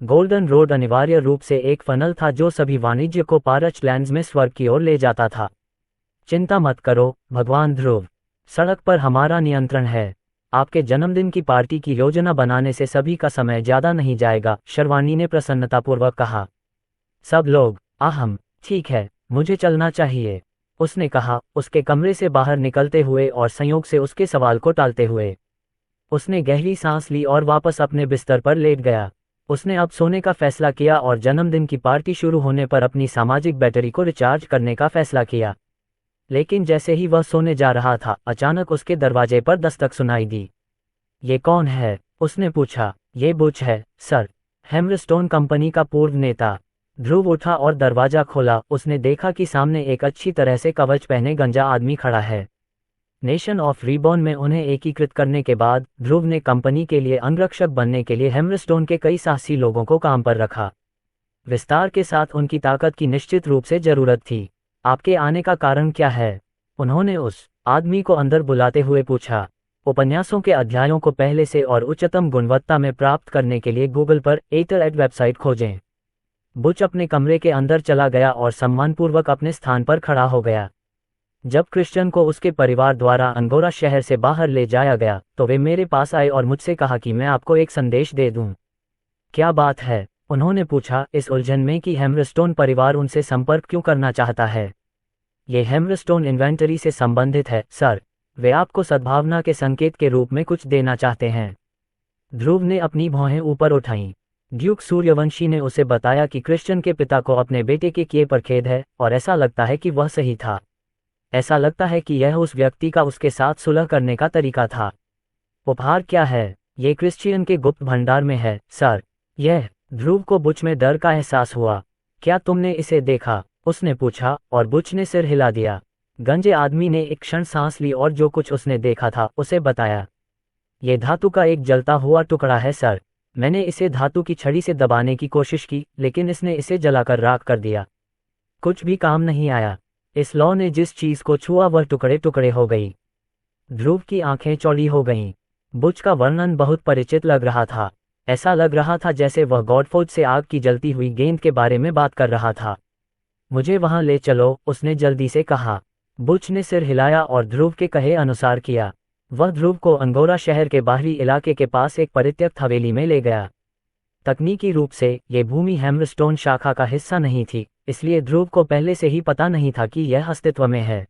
गोल्डन रोड अनिवार्य रूप से एक फनल था जो सभी वाणिज्य को पारच लैंड्स में स्वर्ग की ओर ले जाता था। चिंता मत करो भगवान ध्रुव, सड़क पर हमारा नियंत्रण है। आपके जन्मदिन की पार्टी की योजना बनाने से सभी का समय ज्यादा नहीं जाएगा, शर्वानी ने प्रसन्नतापूर्वक कहा। सब लोग आहम, ठीक है, मुझे चलना चाहिए, उसने कहा, उसके कमरे से बाहर निकलते हुए और संयोग से उसके सवाल को टालते हुए। उसने गहरी सांस ली और वापस अपने बिस्तर पर लेट गया। उसने अब सोने का फैसला किया और जन्मदिन की पार्टी शुरू होने पर अपनी सामाजिक बैटरी को रिचार्ज करने का फैसला किया। लेकिन जैसे ही वह सोने जा रहा था, अचानक उसके दरवाजे पर दस्तक सुनाई दी। ये कौन है? उसने पूछा। ये बुच है, सर, हैमरस्टोन कंपनी का पूर्व नेता। ध्रुव उठा और दरवाजा खोला। उसने देखा कि सामने एक अच्छी तरह से कवच पहने गंजा आदमी खड़ा है। नेशन ऑफ रिबॉन में उन्हें एकीकृत करने के बाद ध्रुव ने कंपनी के लिए अंगरक्षक बनने के लिए हैमरस्टोन के कई साहसी लोगों को काम पर रखा। विस्तार के साथ उनकी ताकत की निश्चित रूप से जरूरत थी। आपके आने का कारण क्या है? उन्होंने उस आदमी को अंदर बुलाते हुए पूछा। उपन्यासों के अध्यायों को पहले से और उच्चतम गुणवत्ता में प्राप्त करने के लिए गूगल पर एटरएड वेबसाइट खोजें। बुच अपने कमरे के अंदर चला गया और सम्मानपूर्वक अपने स्थान पर खड़ा हो गया। जब क्रिश्चियन को उसके परिवार द्वारा अंगोरा शहर से बाहर ले जाया गया तो वे मेरे पास आए और मुझसे कहा कि मैं आपको एक संदेश दे दूं। क्या बात है? उन्होंने पूछा, इस उलझन में कि हैमरस्टोन परिवार उनसे संपर्क क्यों करना चाहता है। ये हैमरस्टोन इन्वेंटरी से संबंधित है, सर। वे आपको सद्भावना के संकेत के रूप में कुछ देना चाहते हैं। ध्रुव ने अपनी भौहें ऊपर उठाईं। ड्यूक सूर्यवंशी ने उसे बताया कि क्रिश्चियन के पिता को अपने बेटे के किए पर खेद है और ऐसा लगता है कि वह सही था। ऐसा लगता है कि यह उस व्यक्ति का उसके साथ सुलह करने का तरीका था। उपहार क्या है? ये क्रिश्चियन के गुप्त भंडार में है, सर। यह। ध्रुव को बुच में डर का एहसास हुआ। क्या तुमने इसे देखा? उसने पूछा, और बुच ने सिर हिला दिया। गंजे आदमी ने एक क्षण सांस ली और जो कुछ उसने देखा था उसे बताया। ये धातु का एक जलता हुआ टुकड़ा है, सर। मैंने इसे धातु की छड़ी से दबाने की कोशिश की, लेकिन इसने इसे जलाकर राख कर दिया। कुछ भी काम नहीं आया। इस लौ ने जिस चीज को छुआ वह टुकड़े टुकड़े हो गई। ध्रुव की आंखें चौड़ी हो गईं। बुच का वर्णन बहुत परिचित लग रहा था। ऐसा लग रहा था जैसे वह गॉडफोर्ज से आग की जलती हुई गेंद के बारे में बात कर रहा था। मुझे वहां ले चलो, उसने जल्दी से कहा। बुच ने सिर हिलाया और ध्रुव के कहे अनुसार किया। वह ध्रुव को अंगोरा शहर के बाहरी इलाके के पास एक परित्यक्त हवेली में ले गया। तकनीकी रूप से ये भूमि हैमरस्टोन शाखा का हिस्सा नहीं थी, इसलिए ध्रुव को पहले से ही पता नहीं था कि यह अस्तित्व में है।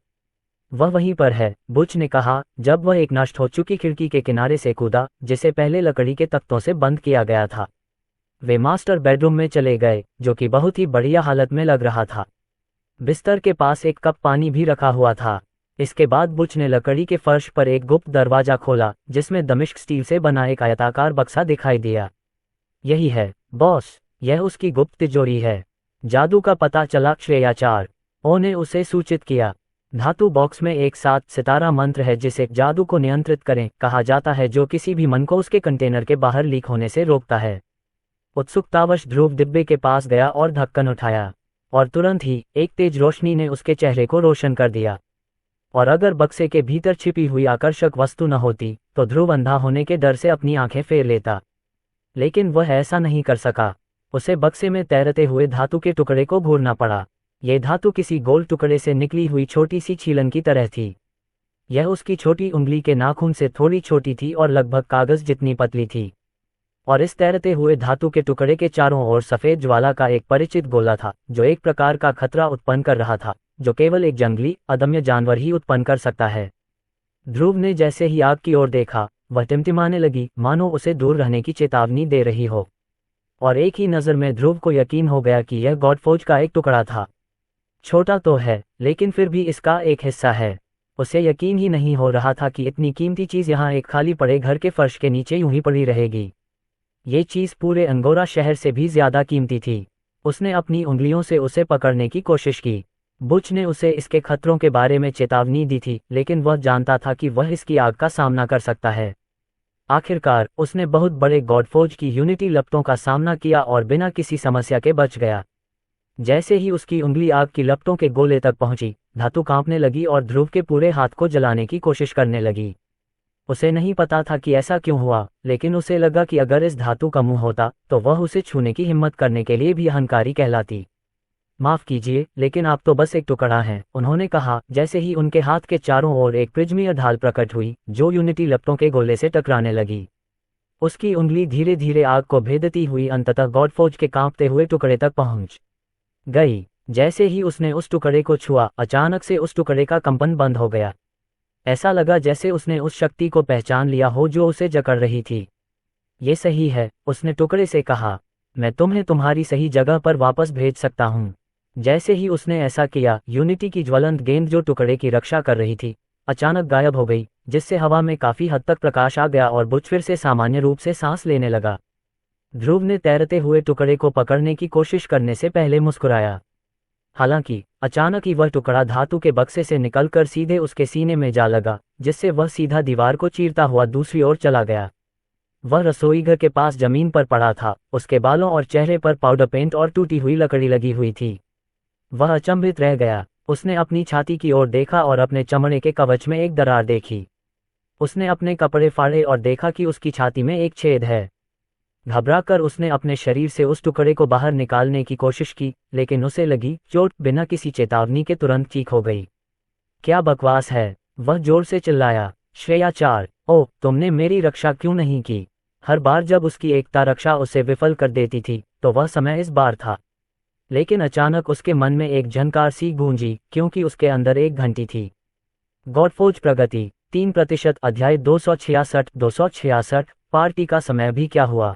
वह वहीं पर है, बुच ने कहा, जब वह एक नष्ट हो चुकी खिड़की के किनारे से कूदा जिसे पहले लकड़ी के तख्तों से बंद किया गया था। वे मास्टर बेडरूम में चले गए, जो कि बहुत ही बढ़िया हालत में लग रहा था। बिस्तर के पास एक कप पानी भी रखा हुआ था। इसके बाद बुच ने लकड़ी के फर्श पर एक गुप्त दरवाजा खोला, जिसमें दमिश्क स्टील से बना एक आयताकार बक्सा दिखाई दिया। यही है, बॉस, यह उसकी गुप्त तिजोरी है। जादू का पता चला, श्रेयाचार ओ ने उसे सूचित किया। धातु बॉक्स में एक 7 सितारा मंत्र है जिसे जादू को नियंत्रित करें कहा जाता है, जो किसी भी मन को उसके कंटेनर के बाहर लीक होने से रोकता है। उत्सुकतावश ध्रुव डिब्बे के पास गया और ढक्कन उठाया, और तुरंत ही एक तेज रोशनी ने उसके चेहरे को रोशन कर दिया। और अगर बक्से के भीतर छिपी हुई आकर्षक वस्तु न होती तो ध्रुव अंधा होने के डर से अपनी आंखें फेर लेता, लेकिन वह ऐसा नहीं कर सका। उसे बक्से में तैरते हुए धातु के टुकड़े को घूरना पड़ा। यह धातु किसी गोल टुकड़े से निकली हुई छोटी सी छीलन की तरह थी। यह उसकी छोटी उंगली के नाखून से थोड़ी छोटी थी और लगभग कागज जितनी पतली थी। और इस तैरते हुए धातु के टुकड़े के चारों ओर सफेद ज्वाला का एक परिचित गोला था, जो एक प्रकार का खतरा उत्पन्न कर रहा था, जो केवल एक जंगली अदम्य जानवर ही उत्पन्न कर सकता है। ध्रुव ने जैसे ही आग की ओर देखा, वह टिमटिमाने लगी, मानो उसे दूर रहने की चेतावनी दे रही हो। और एक ही नज़र में ध्रुव को यकीन हो गया कि यह गॉडफोर्ज का एक टुकड़ा था। छोटा तो है, लेकिन फिर भी इसका एक हिस्सा है। उसे यकीन ही नहीं हो रहा था कि इतनी कीमती चीज़ यहाँ एक खाली पड़े घर के फर्श के नीचे यूं ही पड़ी रहेगी। ये चीज़ पूरे अंगोरा शहर से भी ज्यादा कीमती थी। उसने अपनी उंगलियों से उसे पकड़ने की कोशिश की। बुच ने उसे इसके खतरों के बारे में चेतावनी दी थी, लेकिन वह जानता था कि वह इसकी आग का सामना कर सकता है। आखिरकार उसने बहुत बड़े गॉडफोर्ज की यूनिटी लपटों का सामना किया और बिना किसी समस्या के बच गया। जैसे ही उसकी उंगली आग की लपटों के गोले तक पहुंची, धातु कांपने लगी और ध्रुव के पूरे हाथ को जलाने की कोशिश करने लगी। उसे नहीं पता था कि ऐसा क्यों हुआ, लेकिन उसे लगा कि अगर इस धातु का मुंह होता तो वह उसे छूने की हिम्मत करने के लिए भी अहंकारी कहलाती। माफ कीजिए, लेकिन आप तो बस एक टुकड़ा हैं, उन्होंने कहा, जैसे ही उनके हाथ के चारों ओर एक प्रिज्मीय ढाल प्रकट हुई जो यूनिटी लपटों के गोले से टकराने लगी। उसकी उंगली धीरे धीरे आग को भेदती हुई अंततः गॉडफोर्ज के कांपते हुए टुकड़े तक पहुंच गई। जैसे ही उसने उस टुकड़े को छुआ, अचानक से उस टुकड़े का कंपन बंद हो गया। ऐसा लगा जैसे उसने उस शक्ति को पहचान लिया हो जो उसे जकड़ रही थी। ये सही है, उसने टुकड़े से कहा, मैं तुम्हें तुम्हारी सही जगह पर वापस भेज सकता हूँ। जैसे ही उसने ऐसा किया, यूनिटी की ज्वलंत गेंद जो टुकड़े की रक्षा कर रही थी, अचानक गायब हो गई, जिससे हवा में काफी हद तक प्रकाश आ गया और बुच फिर से सामान्य रूप से सांस लेने लगा। ध्रुव ने तैरते हुए टुकड़े को पकड़ने की कोशिश करने से पहले मुस्कुराया। हालांकि अचानक ही वह टुकड़ा धातु के बक्से से निकलकर सीधे उसके सीने में जा लगा, जिससे वह सीधा दीवार को चीरता हुआ दूसरी ओर चला गया। वह रसोईघर के पास जमीन पर पड़ा था, उसके बालों और चेहरे पर पाउडर पेंट और टूटी हुई लकड़ी लगी हुई थी। वह अचंभित रह गया। उसने अपनी छाती की ओर देखा और अपने चमड़े के कवच में एक दरार देखी। उसने अपने कपड़े फाड़े और देखा कि उसकी छाती में एक छेद है। घबराकर उसने अपने शरीर से उस टुकड़े को बाहर निकालने की कोशिश की, लेकिन उसे लगी चोट बिना किसी चेतावनी के तुरंत ठीक हो गई। क्या बकवास है, वह जोर से चिल्लाया। श्रेया 4, ओह तुमने मेरी रक्षा क्यों नहीं की। हर बार जब उसकी एकता रक्षा उसे विफल कर देती थी तो वह समय इस बार था। लेकिन अचानक उसके मन में एक झनकार सी गूंजी, क्योंकि उसके अंदर एक घंटी थी। गॉडफोर्ज प्रगति 3%। अध्याय 266 पार्टी का समय भी क्या हुआ।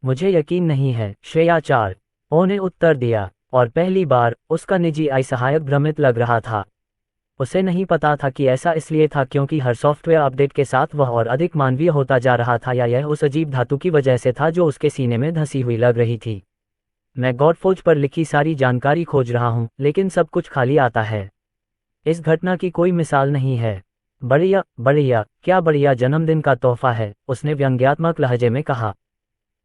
मुझे यकीन नहीं है, श्रेया 4 ओ ने उत्तर दिया, और पहली बार उसका निजी आई सहायक भ्रमित लग रहा था। उसे नहीं पता था कि ऐसा इसलिए था क्योंकि हर सॉफ्टवेयर अपडेट के साथ वह और अधिक मानवीय होता जा रहा था, या यह उस अजीब धातु की वजह से था जो उसके सीने में धंसी हुई लग रही थी। मैं गॉडफोर्ज पर लिखी सारी जानकारी खोज रहा हूँ, लेकिन सब कुछ खाली आता है। इस घटना की कोई मिसाल नहीं है। बढ़िया बढ़िया, क्या बढ़िया जन्मदिन का तोहफा है, उसने व्यंग्यात्मक लहजे में कहा।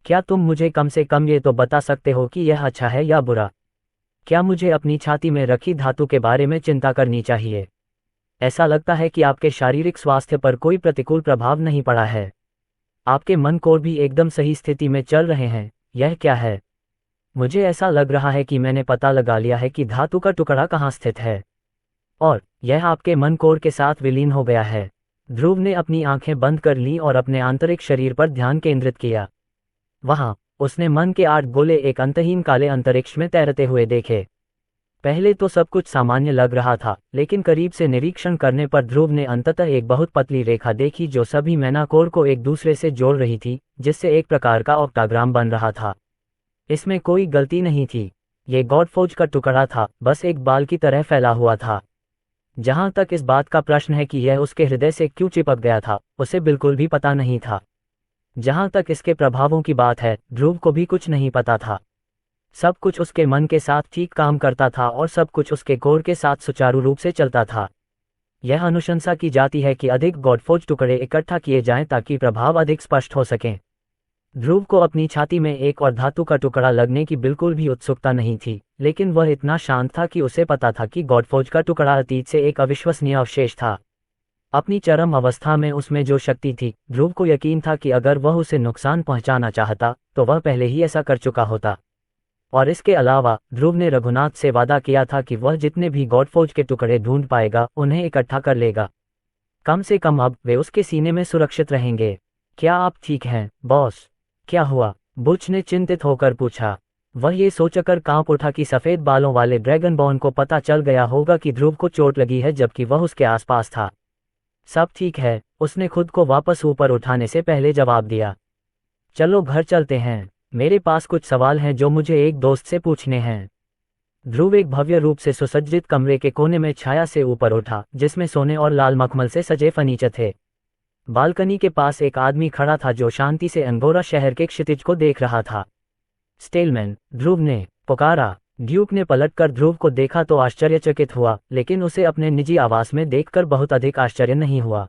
क्या तुम मुझे कम से कम ये तो बता सकते हो कि यह अच्छा है या बुरा। क्या मुझे अपनी छाती में रखी धातु के बारे में चिंता करनी चाहिए। ऐसा लगता है कि आपके शारीरिक स्वास्थ्य पर कोई प्रतिकूल प्रभाव नहीं पड़ा है। आपके मन कोर भी एकदम सही स्थिति में चल रहे हैं। यह क्या है। मुझे ऐसा लग रहा है कि मैंने पता लगा लिया है कि धातु का टुकड़ा कहाँ स्थित है, और यह आपके मन कोर के साथ विलीन हो गया है। ध्रुव ने अपनी आंखें बंद कर लीं और अपने आंतरिक शरीर पर ध्यान केंद्रित किया। वहां उसने मन के 8 गोले एक अंतहीन काले अंतरिक्ष में तैरते हुए देखे। पहले तो सब कुछ सामान्य लग रहा था, लेकिन करीब से निरीक्षण करने पर ध्रुव ने अंततः एक बहुत पतली रेखा देखी जो सभी मैनाकोर को एक दूसरे से जोड़ रही थी, जिससे एक प्रकार का ऑक्टाग्राम बन रहा था। इसमें कोई गलती नहीं थी। ये गॉडफोर्ज का टुकड़ा था, बस एक बाल की तरह फैला हुआ था। जहां तक इस बात का प्रश्न है कि यह उसके हृदय से क्यों चिपक गया था, उसे बिल्कुल भी पता नहीं था। जहां तक इसके प्रभावों की बात है, ध्रुव को भी कुछ नहीं पता था। सब कुछ उसके मन के साथ ठीक काम करता था और सब कुछ उसके कोर के साथ सुचारू रूप से चलता था। यह अनुशंसा की जाती है कि अधिक गॉडफोर्ज टुकड़े इकट्ठा किए जाएं ताकि प्रभाव अधिक स्पष्ट हो सकें। ध्रुव को अपनी छाती में एक और धातु का टुकड़ा लगने की बिल्कुल भी उत्सुकता नहीं थी, लेकिन वह इतना शांत था कि उसे पता था कि गॉडफोर्ज का टुकड़ा अतीत से एक अविश्वसनीय अवशेष था। अपनी चरम अवस्था में उसमें जो शक्ति थी, ध्रुव को यकीन था कि अगर वह उसे नुकसान पहुंचाना चाहता तो वह पहले ही ऐसा कर चुका होता। और इसके अलावा ध्रुव ने रघुनाथ से वादा किया था कि वह जितने भी गॉडफोर्ज के टुकड़े ढूंढ पाएगा उन्हें इकट्ठा कर लेगा। कम से कम अब वे उसके सीने में सुरक्षित रहेंगे। क्या आप ठीक हैं, बॉस। क्या हुआ, बुच ने चिंतित होकर पूछा। वह ये सोचकर कांप उठा कि सफेद बालों वाले ड्रैगनबॉर्न को पता चल गया होगा कि ध्रुव को चोट लगी है, जबकि वह उसके आसपास था। सब ठीक है, उसने खुद को वापस ऊपर उठाने से पहले जवाब दिया। चलो घर चलते हैं, मेरे पास कुछ सवाल हैं जो मुझे एक दोस्त से पूछने हैं। ध्रुव एक भव्य रूप से सुसज्जित कमरे के कोने में छाया से ऊपर उठा, जिसमें सोने और लाल मखमल से सजे फर्नीचर थे। बालकनी के पास एक आदमी खड़ा था जो शांति से अंगोरा शहर के क्षितिज को देख रहा था। स्टेलमैन, ध्रुव ने पुकारा। ड्यूक ने पलटकर ध्रुव को देखा तो आश्चर्यचकित हुआ, लेकिन उसे अपने निजी आवास में देखकर बहुत अधिक आश्चर्य नहीं हुआ।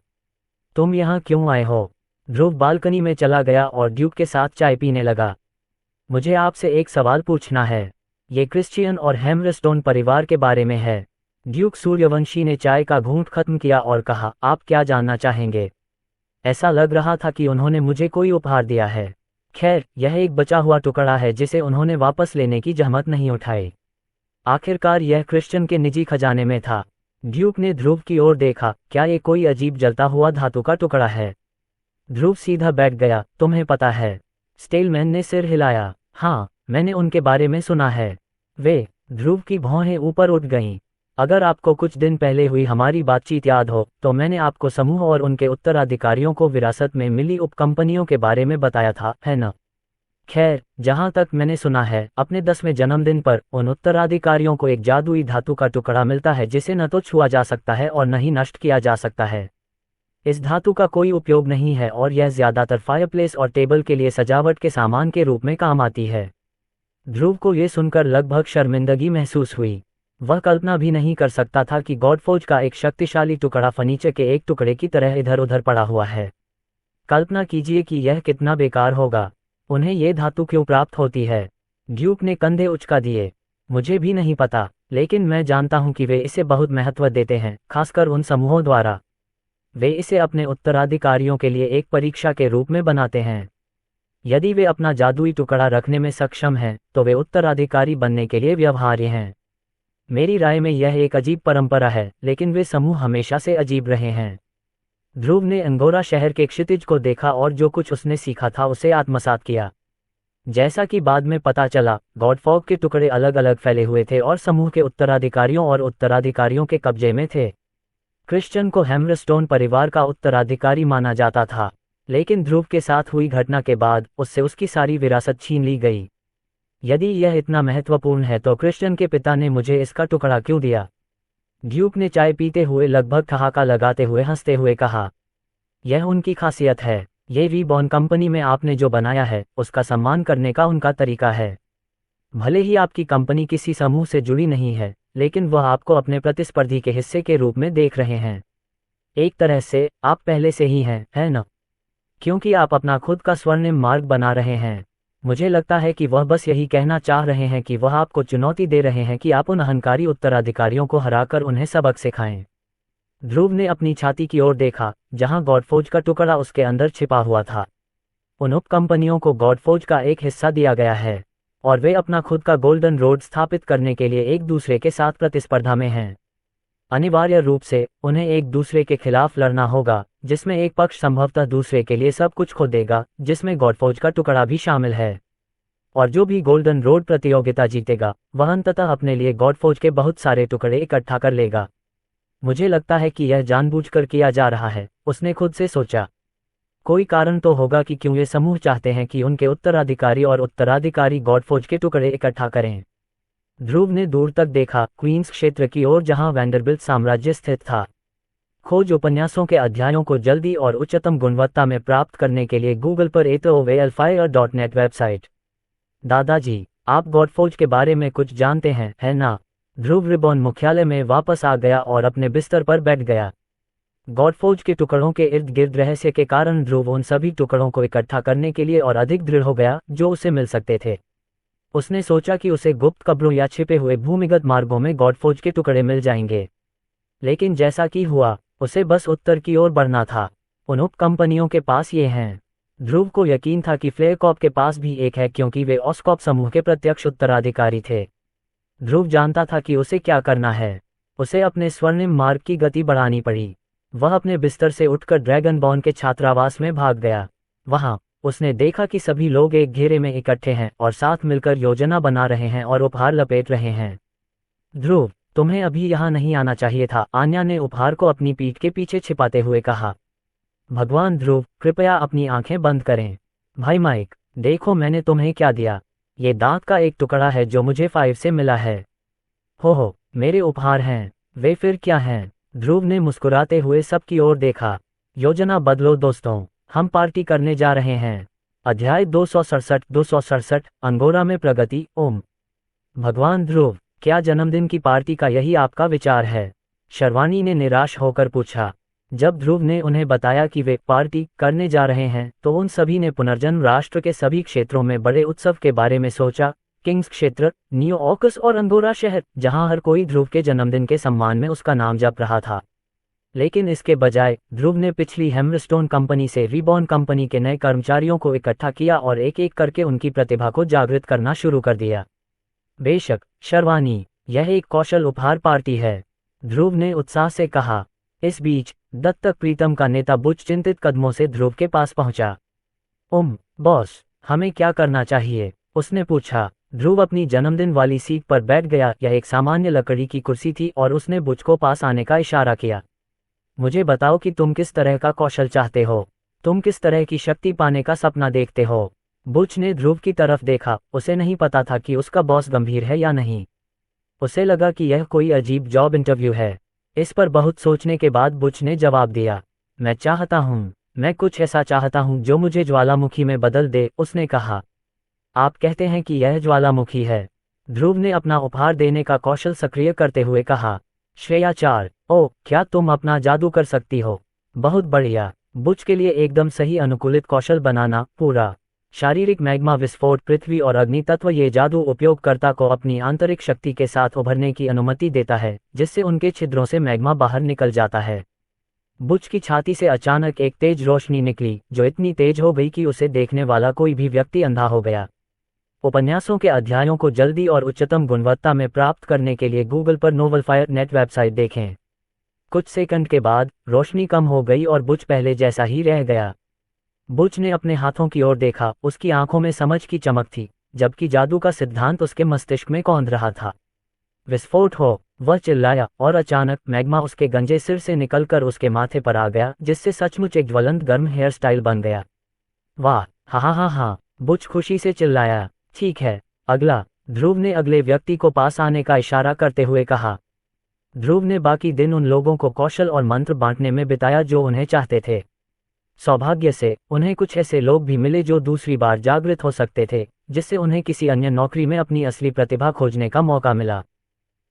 तुम यहाँ क्यों आए हो। ध्रुव बालकनी में चला गया और ड्यूक के साथ चाय पीने लगा। मुझे आपसे एक सवाल पूछना है। ये क्रिश्चियन और हैमरस्टोन परिवार के बारे में है। ड्यूक सूर्यवंशी ने चाय का घूंट खत्म किया और कहा, आप क्या जानना चाहेंगे। ऐसा लग रहा था कि उन्होंने मुझे कोई उपहार दिया है। खैर, यह एक बचा हुआ टुकड़ा है जिसे उन्होंने वापस लेने की जहमत नहीं उठाई। आखिरकार यह क्रिश्चियन के निजी खजाने में था। ड्यूक ने ध्रुव की ओर देखा। क्या ये कोई अजीब जलता हुआ धातु का टुकड़ा है। ध्रुव सीधा बैठ गया। तुम्हें पता है। स्टेलमैन ने सिर हिलाया। हाँ, मैंने उनके बारे में सुना है। वे, ध्रुव की भौहें ऊपर उठ गईं। अगर आपको कुछ दिन पहले हुई हमारी बातचीत याद हो तो मैंने आपको समूह और उनके उत्तराधिकारियों को विरासत में मिली उपकंपनियों के बारे में बताया था, है न। खैर, जहां तक मैंने सुना है, अपने 10वें जन्मदिन पर उन उत्तराधिकारियों को एक जादुई धातु का टुकड़ा मिलता है जिसे न तो छुआ जा सकता है और न ही नष्ट किया जा सकता है। इस धातु का कोई उपयोग नहीं है और यह ज्यादातर फायरप्लेस और टेबल के लिए सजावट के सामान के रूप में काम आती है। ध्रुव को यह सुनकर लगभग शर्मिंदगी महसूस हुई। वह कल्पना भी नहीं कर सकता था कि गॉडफोर्ज का एक शक्तिशाली टुकड़ा फर्नीचर के एक टुकड़े की तरह इधर उधर पड़ा हुआ है। कल्पना कीजिए कि यह कितना बेकार होगा। उन्हें यह धातु क्यों प्राप्त होती है। ड्यूक ने कंधे उचका दिए। मुझे भी नहीं पता, लेकिन मैं जानता हूं कि वे इसे बहुत महत्व देते हैं, खासकर उन समूहों द्वारा। वे इसे अपने उत्तराधिकारियों के लिए एक परीक्षा के रूप में बनाते हैं। यदि वे अपना जादुई टुकड़ा रखने में सक्षम हैं, तो वे उत्तराधिकारी बनने के लिए व्यवहार्य हैं। मेरी राय में यह एक अजीब परंपरा है, लेकिन वे समूह हमेशा से अजीब रहे हैं। ध्रुव ने अंगोरा शहर के क्षितिज को देखा और जो कुछ उसने सीखा था उसे आत्मसात किया। जैसा कि बाद में पता चला, गॉडफॉग के टुकड़े अलग अलग फैले हुए थे और समूह के उत्तराधिकारियों और उत्तराधिकारियों के कब्जे में थे। क्रिश्चियन को हैमरस्टोन परिवार का उत्तराधिकारी माना जाता था, लेकिन ध्रुव के साथ हुई घटना के बाद उससे उसकी सारी विरासत छीन ली गई। यदि यह इतना महत्वपूर्ण है तो क्रिश्चियन के पिता ने मुझे इसका टुकड़ा क्यों दिया? ड्यूक ने चाय पीते हुए लगभग ठहाका लगाते हुए हंसते हुए कहा। यह उनकी खासियत है। ये रीबॉर्न कंपनी में आपने जो बनाया है उसका सम्मान करने का उनका तरीका है। भले ही आपकी कंपनी किसी समूह से जुड़ी नहीं है, लेकिन वह आपको अपने प्रतिस्पर्धी के हिस्से के रूप में देख रहे हैं। एक तरह से आप पहले से ही हैं, है न? क्योंकि आप अपना खुद का स्वर्णिम मार्ग बना रहे हैं। मुझे लगता है कि वह बस यही कहना चाह रहे हैं कि वह आपको चुनौती दे रहे हैं कि आप उन अहंकारी उत्तराधिकारियों को हराकर उन्हें सबक सिखाएं। ध्रुव ने अपनी छाती की ओर देखा, जहां गॉडफोज का टुकड़ा उसके अंदर छिपा हुआ था। उन उप कंपनियों को गॉडफोज का एक हिस्सा दिया गया है, और वे अपना खुद का गोल्डन रोड स्थापित करने के लिए एक दूसरे के साथ प्रतिस्पर्धा में हैं। अनिवार्य रूप से उन्हें एक दूसरे के खिलाफ लड़ना होगा, जिसमें एक पक्ष संभवतः दूसरे के लिए सब कुछ खो देगा, जिसमें गॉडफोज का टुकड़ा भी शामिल है। और जो भी गोल्डन रोड प्रतियोगिता जीतेगा, वह अंततः अपने लिए गॉडफोज के बहुत सारे टुकड़े इकट्ठा कर लेगा। मुझे लगता है कि यह जानबूझकर किया जा रहा है, उसने खुद से सोचा। कोई कारण तो होगा कि क्यों ये समूह चाहते हैं कि उनके उत्तराधिकारी और उत्तराधिकारी गॉडफोज के टुकड़े इकट्ठा करें। ध्रुव ने दूर तक देखा, क्वींस क्षेत्र की ओर जहां वैंडरबिल्ट साम्राज्य स्थित था। खोज उपन्यासों के अध्यायों को जल्दी और उच्चतम गुणवत्ता में प्राप्त करने के लिए गूगल पर etovelfire.net वेबसाइट। दादाजी, आप गॉडफोज के बारे में कुछ जानते हैं, है ना? ध्रुव रिबॉर्न मुख्यालय में वापस आ गया और अपने बिस्तर पर बैठ गया। गॉडफोज के टुकड़ों के इर्द गिर्द रहस्य के कारण ध्रुव उन सभी टुकड़ों को इकट्ठा करने के लिए और अधिक दृढ़ हो गया जो उसे मिल सकते थे। उसने सोचा कि उसे गुप्त कब्रों या छिपे हुए भूमिगत मार्गों में गॉडफोज के टुकड़े मिल जाएंगे। लेकिन जैसा कि हुआ, उसे बस उत्तर की ओर बढ़ना था। उन उप कंपनियों के पास ये हैं। ध्रुव को यकीन था कि फ्लेयरकॉप के पास भी एक है, क्योंकि वे ऑस्कॉप समूह के प्रत्यक्ष उत्तराधिकारी थे। ध्रुव जानता था कि उसे क्या करना है। उसे अपने स्वर्णिम मार्ग की गति बढ़ानी पड़ी। वह अपने बिस्तर से उठकर ड्रैगनबॉर्न के छात्रावास में भाग गया। वहां उसने देखा कि सभी लोग एक घेरे में इकट्ठे हैं और साथ मिलकर योजना बना रहे हैं और उपहार लपेट रहे हैं। ध्रुव, तुम्हें अभी यहाँ नहीं आना चाहिए था, आन्या ने उपहार को अपनी पीठ के पीछे छिपाते हुए कहा। भगवान ध्रुव, कृपया अपनी आंखें बंद करें। भाई माइक, देखो मैंने तुम्हें क्या दिया। ये दांत का एक टुकड़ा है जो मुझे 5 से मिला है। हो, मेरे उपहार हैं। वे फिर क्या हैं? ध्रुव ने मुस्कुराते हुए सबकी ओर देखा। योजना बदलो दोस्तों, हम पार्टी करने जा रहे हैं। अध्याय 267 अंगोरा में प्रगति। ओम भगवान ध्रुव, क्या जन्मदिन की पार्टी का यही आपका विचार है? शर्वानी ने निराश होकर पूछा। जब ध्रुव ने उन्हें बताया कि वे पार्टी करने जा रहे हैं, तो उन सभी ने पुनर्जन्म राष्ट्र के सभी क्षेत्रों में बड़े उत्सव के बारे में सोचा। किंग्स क्षेत्र, न्यू ऑकस और अंगोरा शहर, जहां हर कोई ध्रुव के जन्मदिन के सम्मान में उसका नाम जप रहा था। लेकिन इसके बजाय ध्रुव ने पिछली हैमरस्टोन कंपनी से रीबॉर्न कंपनी के नए कर्मचारियों को इकट्ठा किया और एक एक करके उनकी प्रतिभा को जागृत करना शुरू कर दिया। बेशक शर्वानी, यह एक कौशल उपहार पार्टी है, ध्रुव ने उत्साह से कहा। इस बीच दत्तक प्रीतम का नेता बुच चिंतित कदमों से ध्रुव के पास पहुंचा। बॉस, हमें क्या करना चाहिए? उसने पूछा। ध्रुव अपनी जन्मदिन वाली सीट पर बैठ गया। यह एक सामान्य लकड़ी की कुर्सी थी और उसने बुच को पास आने का इशारा किया। मुझे बताओ कि तुम किस तरह का कौशल चाहते हो। तुम किस तरह की शक्ति पाने का सपना देखते हो? बुच ने ध्रुव की तरफ देखा। उसे नहीं पता था कि उसका बॉस गंभीर है या नहीं। उसे लगा कि यह कोई अजीब जॉब इंटरव्यू है। इस पर बहुत सोचने के बाद बुच ने जवाब दिया, मैं कुछ ऐसा चाहता हूं जो मुझे ज्वालामुखी में बदल दे, उसने कहा। आप कहते हैं कि यह ज्वालामुखी है? ध्रुव ने अपना उपहार देने का कौशल सक्रिय करते हुए कहा। श्रेयाचार, ओह, क्या तुम अपना जादू कर सकती हो? बहुत बढ़िया। बुच के लिए एकदम सही अनुकूलित कौशल बनाना। पूरा शारीरिक मैग्मा विस्फोट, पृथ्वी और अग्नि तत्व। ये जादू उपयोगकर्ता को अपनी आंतरिक शक्ति के साथ उभरने की अनुमति देता है, जिससे उनके छिद्रों से मैग्मा बाहर निकल जाता है। बुच की छाती से अचानक एक तेज रोशनी निकली, जो इतनी तेज हो गई कि उसे देखने वाला कोई भी व्यक्ति अंधा हो गया। उपन्यासों के अध्यायों को जल्दी और उच्चतम गुणवत्ता में प्राप्त करने के लिए गूगल पर नोवेलफायर नेट वेबसाइट देखें। कुछ सेकंड के बाद रोशनी कम हो गई और बुच पहले जैसा ही रह गया। बुच ने अपने हाथों की ओर देखा, उसकी आंखों में समझ की चमक थी, जबकि जादू का सिद्धांत उसके मस्तिष्क में कौंध रहा था। विस्फोट हो, वह चिल्लाया, और अचानक मैग्मा उसके गंजे सिर से निकलकर उसके माथे पर आ गया, जिससे सचमुच एक ज्वलंत गर्म हेयर स्टाइल बन गया। वाह, हा हा हा हा, बुच खुशी से चिल्लाया। ठीक है, अगला, ध्रुव ने अगले व्यक्ति को पास आने का इशारा करते हुए कहा। ध्रुव ने बाकी दिन उन लोगों को कौशल और मंत्र बांटने में बिताया जो उन्हें चाहते थे। सौभाग्य से उन्हें कुछ ऐसे लोग भी मिले जो दूसरी बार जागृत हो सकते थे, जिससे उन्हें किसी अन्य नौकरी में अपनी असली प्रतिभा खोजने का मौका मिला।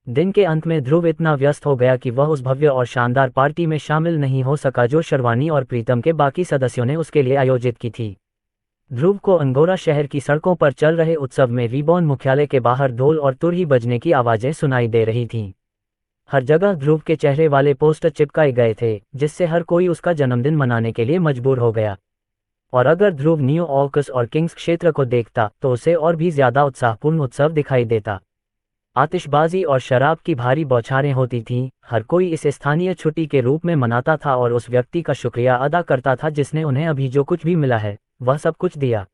दिन के अंत में ध्रुव इतना व्यस्त हो गया कि वह उस भव्य और शानदार पार्टी में शामिल नहीं हो सका जो शर्वानी और प्रीतम के बाकी सदस्यों ने उसके लिए आयोजित की थी। ध्रुव को अंगोरा शहर की सड़कों पर चल रहे उत्सव में रिबॉन मुख्यालय के बाहर ढोल और तुरही बजने की आवाजें सुनाई दे रही थीं। हर जगह ध्रुव के चेहरे वाले पोस्टर चिपकाए गए थे, जिससे हर कोई उसका जन्मदिन मनाने के लिए मजबूर हो गया। और अगर ध्रुव न्यू ऑर्कस और किंग्स क्षेत्र को देखता तो उसे और भी ज्यादा उत्साहपूर्ण उत्सव दिखाई देता। आतिशबाजी और शराब की भारी बौछारें होती थीं, हर कोई इसे स्थानीय छुट्टी के रूप में मनाता था और उस व्यक्ति का शुक्रिया अदा करता था जिसने उन्हें अभी जो कुछ भी मिला है वह सब कुछ दिया।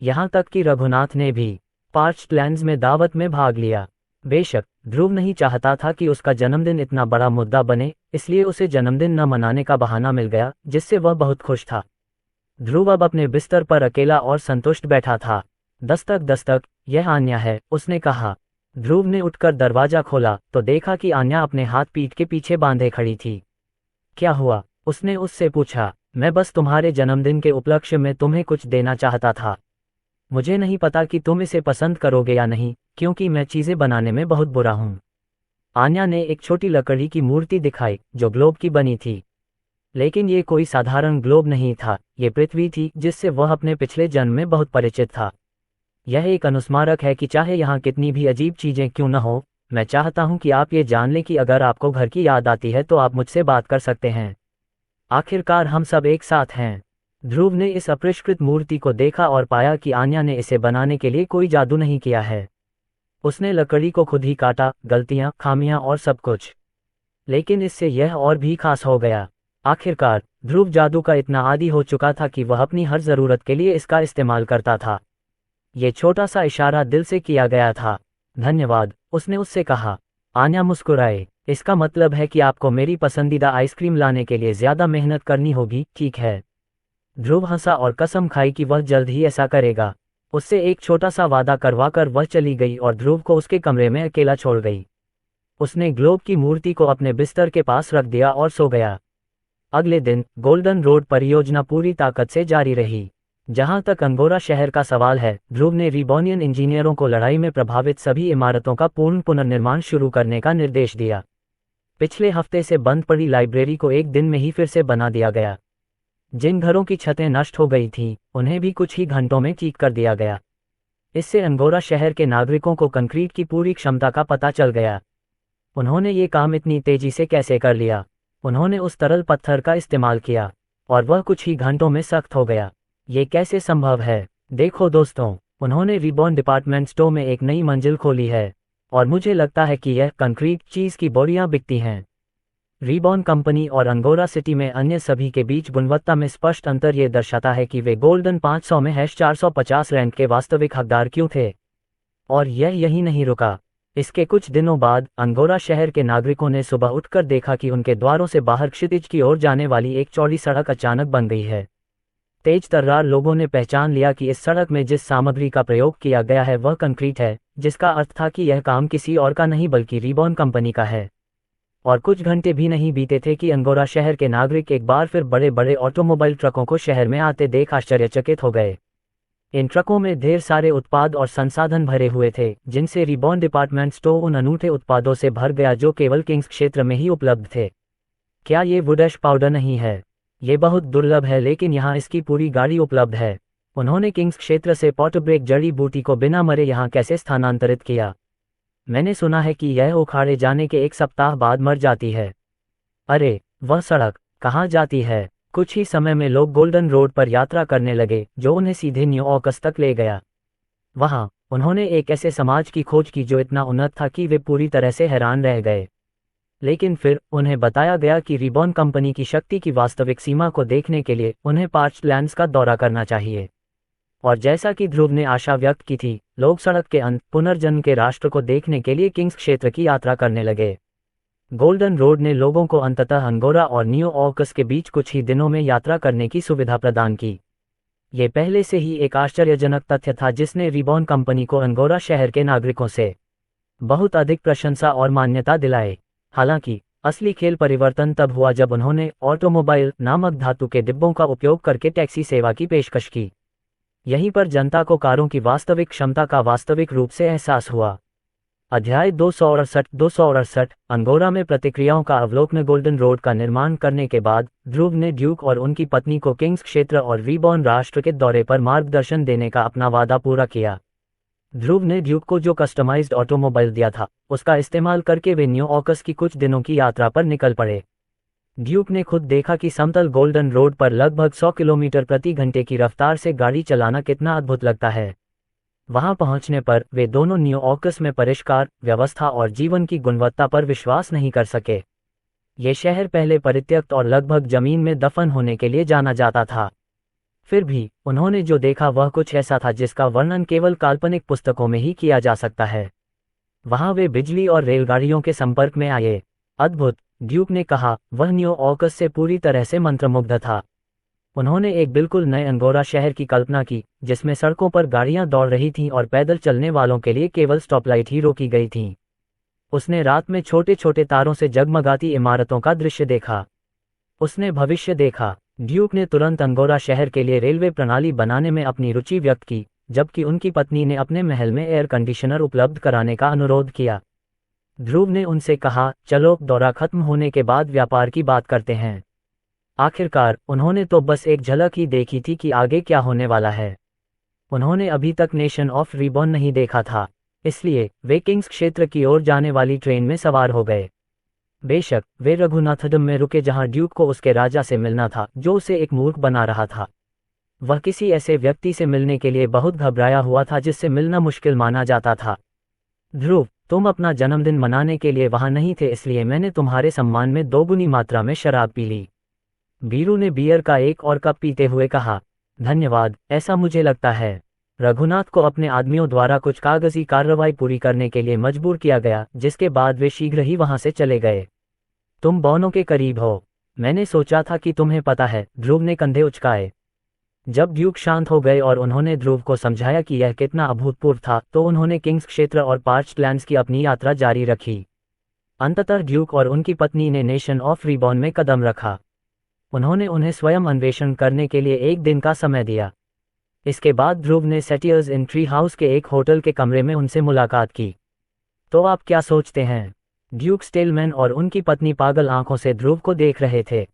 यहाँ तक कि रघुनाथ ने भी पार्च्ड लैंड्स में दावत में भाग लिया। बेशक ध्रुव नहीं चाहता था कि उसका जन्मदिन इतना बड़ा मुद्दा बने, इसलिए उसे जन्मदिन न मनाने का बहाना मिल गया, जिससे वह बहुत खुश था। ध्रुव अब अपने बिस्तर पर अकेला और संतुष्ट बैठा था। दस्तक दस्तक, यह आन्या है, उसने कहा। ध्रुव ने उठकर दरवाजा खोला तो देखा कि आन्या अपने हाथ पीठ के पीछे बांधे खड़ी थी। क्या हुआ, उसने उससे पूछा। मैं बस तुम्हारे जन्मदिन के उपलक्ष्य में तुम्हें कुछ देना चाहता था। मुझे नहीं पता कि तुम इसे पसंद करोगे या नहीं, क्योंकि मैं चीजें बनाने में बहुत बुरा हूं। आन्या ने एक छोटी लकड़ी की मूर्ति दिखाई जो ग्लोब की बनी थी। लेकिन ये कोई साधारण ग्लोब नहीं था, ये पृथ्वी थी जिससे वह अपने पिछले जन्म में बहुत परिचित था। यह एक अनुस्मारक है कि चाहे यहाँ कितनी भी अजीब चीजें क्यों न हो, मैं चाहता हूं कि आप ये जान लें कि अगर आपको घर की याद आती है तो आप मुझसे बात कर सकते हैं। आखिरकार हम सब एक साथ हैं। ध्रुव ने इस अपरिष्कृत मूर्ति को देखा और पाया कि आन्या ने इसे बनाने के लिए कोई जादू नहीं किया है। उसने लकड़ी को खुद ही काटा, गलतियां, खामियां और सब कुछ। लेकिन इससे यह और भी खास हो गया। आखिरकार ध्रुव जादू का इतना आदी हो चुका था कि वह अपनी हर जरूरत के लिए इसका इस्तेमाल करता था। ये छोटा सा इशारा दिल से किया गया था। धन्यवाद, उसने उससे कहा। आन्या मुस्कुराए। इसका मतलब है कि आपको मेरी पसंदीदा आइसक्रीम लाने के लिए ज्यादा मेहनत करनी होगी, ठीक है। ध्रुव हंसा और कसम खाई कि वह जल्द ही ऐसा करेगा। उससे एक छोटा सा वादा करवाकर वह चली गई और ध्रुव को उसके कमरे में अकेला छोड़ गई। उसने ग्लोब की मूर्ति को अपने बिस्तर के पास रख दिया और सो गया। अगले दिन गोल्डन रोड परियोजना पूरी ताकत से जारी रही। जहां तक अंगोरा शहर का सवाल है, ध्रुव ने रिबॉनियन इंजीनियरों को लड़ाई में प्रभावित सभी इमारतों का पूर्ण पुनर्निर्माण शुरू करने का निर्देश दिया। पिछले हफ्ते से बंद पड़ी लाइब्रेरी को एक दिन में ही फिर से बना दिया गया। जिन घरों की छतें नष्ट हो गई थीं, उन्हें भी कुछ ही घंटों में ठीक कर दिया गया। इससे अंगोरा शहर के नागरिकों को कंक्रीट की पूरी क्षमता का पता चल गया। उन्होंने ये काम इतनी तेजी से कैसे कर लिया। उन्होंने उस तरल पत्थर का इस्तेमाल किया और वह कुछ ही घंटों में सख्त हो गया। ये कैसे संभव है? देखो दोस्तों, उन्होंने रिबॉन डिपार्टमेंट स्टोर में एक नई मंजिल खोली है और मुझे लगता है कि यह कंक्रीट चीज की बोरियां बिकती हैं। रिबॉन कंपनी और अंगोरा सिटी में अन्य सभी के बीच गुणवत्ता में स्पष्ट अंतर ये दर्शाता है कि वे गोल्डन 500 में 450 रैंक के वास्तविक हकदार क्यों थे। और यह यही नहीं रुका। इसके कुछ दिनों बाद अंगोरा शहर के नागरिकों ने सुबह उठकर देखा कि उनके द्वारों से बाहर क्षितिज की ओर जाने वाली एक चौड़ी सड़क अचानक बन गई है। तेज तर्रार लोगों ने पहचान लिया कि इस सड़क में जिस सामग्री का प्रयोग किया गया है वह कंक्रीट है, जिसका अर्थ था कि यह काम किसी और का नहीं बल्कि रिबॉन कंपनी का है। और कुछ घंटे भी नहीं बीते थे कि अंगोरा शहर के नागरिक एक बार फिर बड़े बड़े ऑटोमोबाइल ट्रकों को शहर में आते देख आश्चर्यचकित हो गए। इन ट्रकों में ढेर सारे उत्पाद और संसाधन भरे हुए थे, जिनसे रिबॉन डिपार्टमेंट स्टोर उन अनूठे उत्पादों से भर गया जो केवल किंग्स क्षेत्र में ही उपलब्ध थे। क्या ये वुडश पाउडर नहीं है? ये बहुत दुर्लभ है, लेकिन यहाँ इसकी पूरी गाड़ी उपलब्ध है। उन्होंने किंग्स क्षेत्र से पॉटब्रेक जड़ी बूटी को बिना मरे यहाँ कैसे स्थानांतरित किया? मैंने सुना है कि यह उखाड़े जाने के एक सप्ताह बाद मर जाती है। अरे, वह सड़क, कहाँ जाती है। कुछ ही समय में लोग गोल्डन रोड पर यात्रा करने लगे जो उन्हें सीधे न्यू ऑर्कस तक ले गया। वहाँ उन्होंने एक ऐसे समाज की खोज की जो इतना उन्नत था कि वे पूरी तरह से हैरान रह गए। लेकिन फिर उन्हें बताया गया कि रिबॉर्न कंपनी की शक्ति की वास्तविक सीमा को देखने के लिए उन्हें पार्च्ड लैंड्स का दौरा करना चाहिए। और जैसा कि ध्रुव ने आशा व्यक्त की थी, लोग सड़क के अंत पुनर्जन्म के राष्ट्र को देखने के लिए किंग्स क्षेत्र की यात्रा करने लगे। गोल्डन रोड ने लोगों को अंततः अंगोरा और न्यू ऑर्कस के बीच कुछ ही दिनों में यात्रा करने की सुविधा प्रदान की। ये पहले से ही एक आश्चर्यजनक तथ्य था जिसने रिबॉर्न कंपनी को अंगोरा शहर के नागरिकों से बहुत अधिक प्रशंसा और मान्यता दिलाए। हालांकि असली खेल परिवर्तन तब हुआ जब उन्होंने ऑटोमोबाइल नामक धातु के डिब्बों का उपयोग करके टैक्सी सेवा की पेशकश की। यहीं पर जनता को कारों की वास्तविक क्षमता का वास्तविक रूप से एहसास हुआ। अध्याय 268 अंगोरा में प्रतिक्रियाओं का अवलोकन। गोल्डन रोड का निर्माण करने के बाद ध्रुव ने ड्यूक और उनकी पत्नी को किंग्स क्षेत्र और रिबॉर्न राष्ट्र के दौरे पर मार्गदर्शन देने का अपना वादा पूरा किया। ध्रुव ने ड्यूक को जो कस्टमाइज्ड ऑटोमोबाइल दिया था उसका इस्तेमाल करके वे न्यू ऑर्कस की कुछ दिनों की यात्रा पर निकल पड़े। ड्यूक ने खुद देखा कि समतल गोल्डन रोड पर लगभग 100 किलोमीटर प्रति घंटे की रफ्तार से गाड़ी चलाना कितना अद्भुत लगता है। वहां पहुंचने पर वे दोनों न्यू ऑर्कस में परिष्कार, व्यवस्था और जीवन की गुणवत्ता पर विश्वास नहीं कर सके। ये शहर पहले परित्यक्त और लगभग जमीन में दफन होने के लिए जाना जाता था। फिर भी उन्होंने जो देखा वह कुछ ऐसा था जिसका वर्णन केवल काल्पनिक पुस्तकों में ही किया जा सकता है। वहां वे बिजली और रेलगाड़ियों के संपर्क में आए। अद्भुत, ड्यूक ने कहा। वह न्यू ऑर्कस से पूरी तरह से मंत्रमुग्ध था। उन्होंने एक बिल्कुल नए अंगोरा शहर की कल्पना की जिसमें सड़कों पर गाड़ियां दौड़ रही थीं और पैदल चलने वालों के लिए केवल स्टॉपलाइट ही रोकी गई थीं। उसने रात में छोटे छोटे तारों से जगमगाती इमारतों का दृश्य देखा। उसने भविष्य देखा। ड्यूक ने तुरंत अंगोरा शहर के लिए रेलवे प्रणाली बनाने में अपनी रुचि व्यक्त की, जबकि उनकी पत्नी ने अपने महल में एयर कंडीशनर उपलब्ध कराने का अनुरोध किया। ध्रुव ने उनसे कहा, चलो दौरा खत्म होने के बाद व्यापार की बात करते हैं। आखिरकार उन्होंने तो बस एक झलक ही देखी थी कि आगे क्या होने वाला है। उन्होंने अभी तक नेशन ऑफ रिबॉर्न नहीं देखा था, इसलिए वे किंग्स क्षेत्र की ओर जाने वाली ट्रेन में सवार हो गए। बेशक वे रघुनाथडम में रुके जहां ड्यूक को उसके राजा से मिलना था जो उसे एक मूर्ख बना रहा था। वह किसी ऐसे व्यक्ति से मिलने के लिए बहुत घबराया हुआ था जिससे मिलना मुश्किल माना जाता था। ध्रुव, तुम अपना जन्मदिन मनाने के लिए वहां नहीं थे, इसलिए मैंने तुम्हारे सम्मान में दोगुनी मात्रा में शराब पी ली। बीरू ने बियर का एक और कप पीते हुए कहा। धन्यवाद, ऐसा मुझे लगता है। रघुनाथ को अपने आदमियों द्वारा कुछ कागजी कार्रवाई पूरी करने के लिए मजबूर किया गया, जिसके बाद वे शीघ्र ही वहां से चले गए। तुम बौनों के करीब हो। मैंने सोचा था कि तुम्हें पता है। ध्रुव ने कंधे उचकाए। जब ड्यूक शांत हो गए और उन्होंने ध्रुव को समझाया कि यह कितना अभूतपूर्व था, तो उन्होंने किंग्स क्षेत्र और पार्च्ड लैंड्स की अपनी यात्रा जारी रखी। अंततः ड्यूक और उनकी पत्नी ने नेशन ऑफ रिबॉर्न में कदम रखा। उन्होंने उन्हें स्वयं अन्वेषण करने के लिए एक दिन का समय दिया। इसके बाद ध्रुव ने सेटियर्स इन ट्री हाउस के एक होटल के कमरे में उनसे मुलाकात की। तो आप क्या सोचते हैं? ड्यूक स्टेलमैन और उनकी पत्नी पागल आंखों से ध्रुव को देख रहे थे।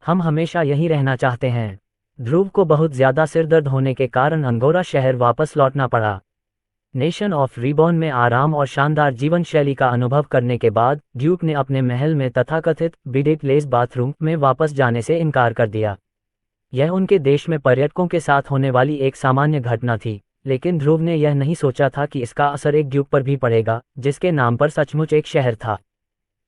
हम हमेशा यहीं रहना चाहते हैं। ध्रुव को बहुत ज्यादा सिरदर्द होने के कारण अंगोरा शहर वापस लौटना पड़ा। नेशन ऑफ रिबॉर्न में आराम और शानदार जीवन शैली का अनुभव करने के बाद ड्यूक ने अपने महल में तथाकथित बिडेट लेस बाथरूम में वापस जाने से इनकार कर दिया। यह उनके देश में पर्यटकों के साथ होने वाली एक सामान्य घटना थी, लेकिन ध्रुव ने यह नहीं सोचा था कि इसका असर एक ड्यूक पर भी पड़ेगा जिसके नाम पर सचमुच एक शहर था।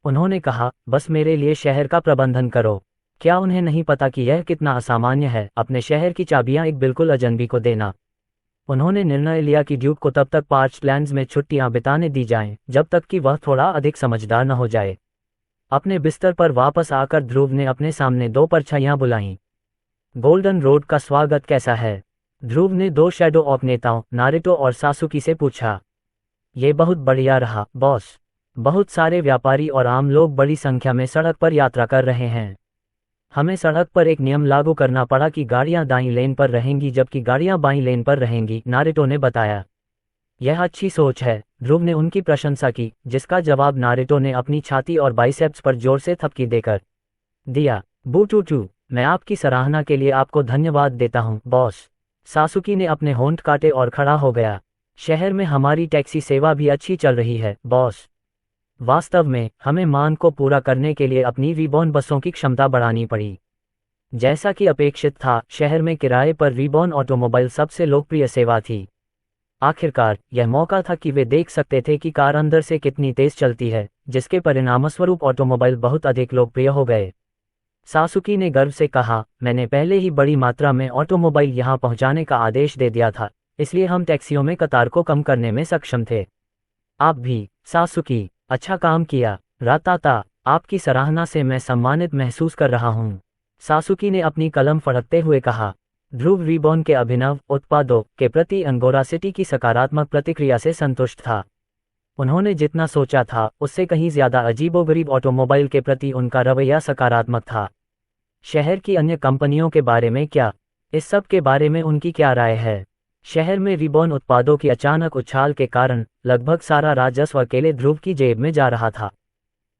उन्होंने कहा, बस मेरे लिए शहर का प्रबंधन करो। क्या उन्हें नहीं पता कि यह कितना असामान्य है अपने शहर की चाबियां एक बिल्कुल अजनबी को देना। उन्होंने निर्णय लिया कि ड्यूक को तब तक पार्च्ड लैंड्स में छुट्टियां बिताने दी जाएं जब तक कि वह थोड़ा अधिक समझदार न हो जाए। अपने बिस्तर पर वापस आकर ध्रुव ने अपने सामने दो परछाइयां बुलाईं। गोल्डन रोड का स्वागत कैसा है? ध्रुव ने दो शैडो ऑफ नेताओं नारुतो और सासुकी से पूछा। ये बहुत बढ़िया रहा, बॉस। बहुत सारे व्यापारी और आम लोग बड़ी संख्या में सड़क पर यात्रा कर रहे हैं। हमें सड़क पर एक नियम लागू करना पड़ा कि गाड़ियां दाईं लेन पर रहेंगी जबकि गाड़ियां बाईं लेन पर रहेंगी, नारुतो ने बताया। यह अच्छी सोच है, ध्रुव ने उनकी प्रशंसा की, जिसका जवाब नारुतो ने अपनी छाती और बाइसेप्स पर जोर से थपकी देकर दिया। बूटूटू, मैं आपकी सराहना के लिए आपको धन्यवाद देता हूं, बॉस। सासुकी ने अपने होंठ काटे और खड़ा हो गया। शहर में हमारी टैक्सी सेवा भी अच्छी चल रही है, बॉस। वास्तव में हमें मांग को पूरा करने के लिए अपनी रीबॉर्न बसों की क्षमता बढ़ानी पड़ी। जैसा कि अपेक्षित था, शहर में किराए पर रीबॉर्न ऑटोमोबाइल सबसे लोकप्रिय सेवा थी। आखिरकार यह मौका था कि वे देख सकते थे कि कार अंदर से कितनी तेज चलती है, जिसके परिणामस्वरूप ऑटोमोबाइल बहुत अधिक लोकप्रिय हो गए। सासुकी ने गर्व से कहा, मैंने पहले ही बड़ी मात्रा में ऑटोमोबाइल यहां पहुंचाने का आदेश दे दिया था, इसलिए हम टैक्सियों में कतार को कम करने में सक्षम थे। आप भी, सासुकी, अच्छा काम किया। राताता, आपकी सराहना से मैं सम्मानित महसूस कर रहा हूं। सासुकी ने अपनी कलम फड़कते हुए कहा। ध्रुव रीबॉर्न के अभिनव उत्पादों के प्रति अंगोरा सिटी की सकारात्मक प्रतिक्रिया से संतुष्ट था। उन्होंने जितना सोचा था उससे कहीं ज्यादा अजीबोगरीब ऑटोमोबाइल के प्रति उनका रवैया सकारात्मक था। शहर की अन्य कंपनियों के बारे में क्या? इस सब के बारे में उनकी क्या राय है? शहर में रीबॉर्न उत्पादों की अचानक उछाल के कारण लगभग सारा राजस्व अकेले ध्रुव की जेब में जा रहा था।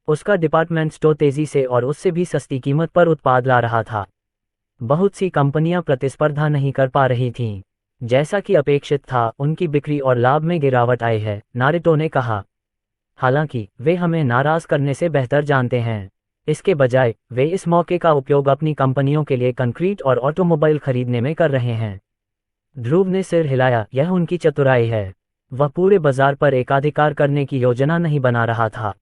उसका डिपार्टमेंट स्टोर तेजी से और उससे भी सस्ती कीमत पर उत्पाद ला रहा था। बहुत सी कंपनियां प्रतिस्पर्धा नहीं कर पा रही थीं। जैसा कि अपेक्षित था, उनकी बिक्री और लाभ में गिरावट आई है, नारुतो ने कहा। हालांकि वे हमें नाराज करने से बेहतर जानते हैं। इसके बजाय वे इस मौके का उपयोग अपनी कंपनियों के लिए कंक्रीट और ऑटोमोबाइल खरीदने में कर रहे हैं। ध्रुव ने सिर हिलाया, यह उनकी चतुराई है। वह पूरे बाजार पर एकाधिकार करने की योजना नहीं बना रहा था।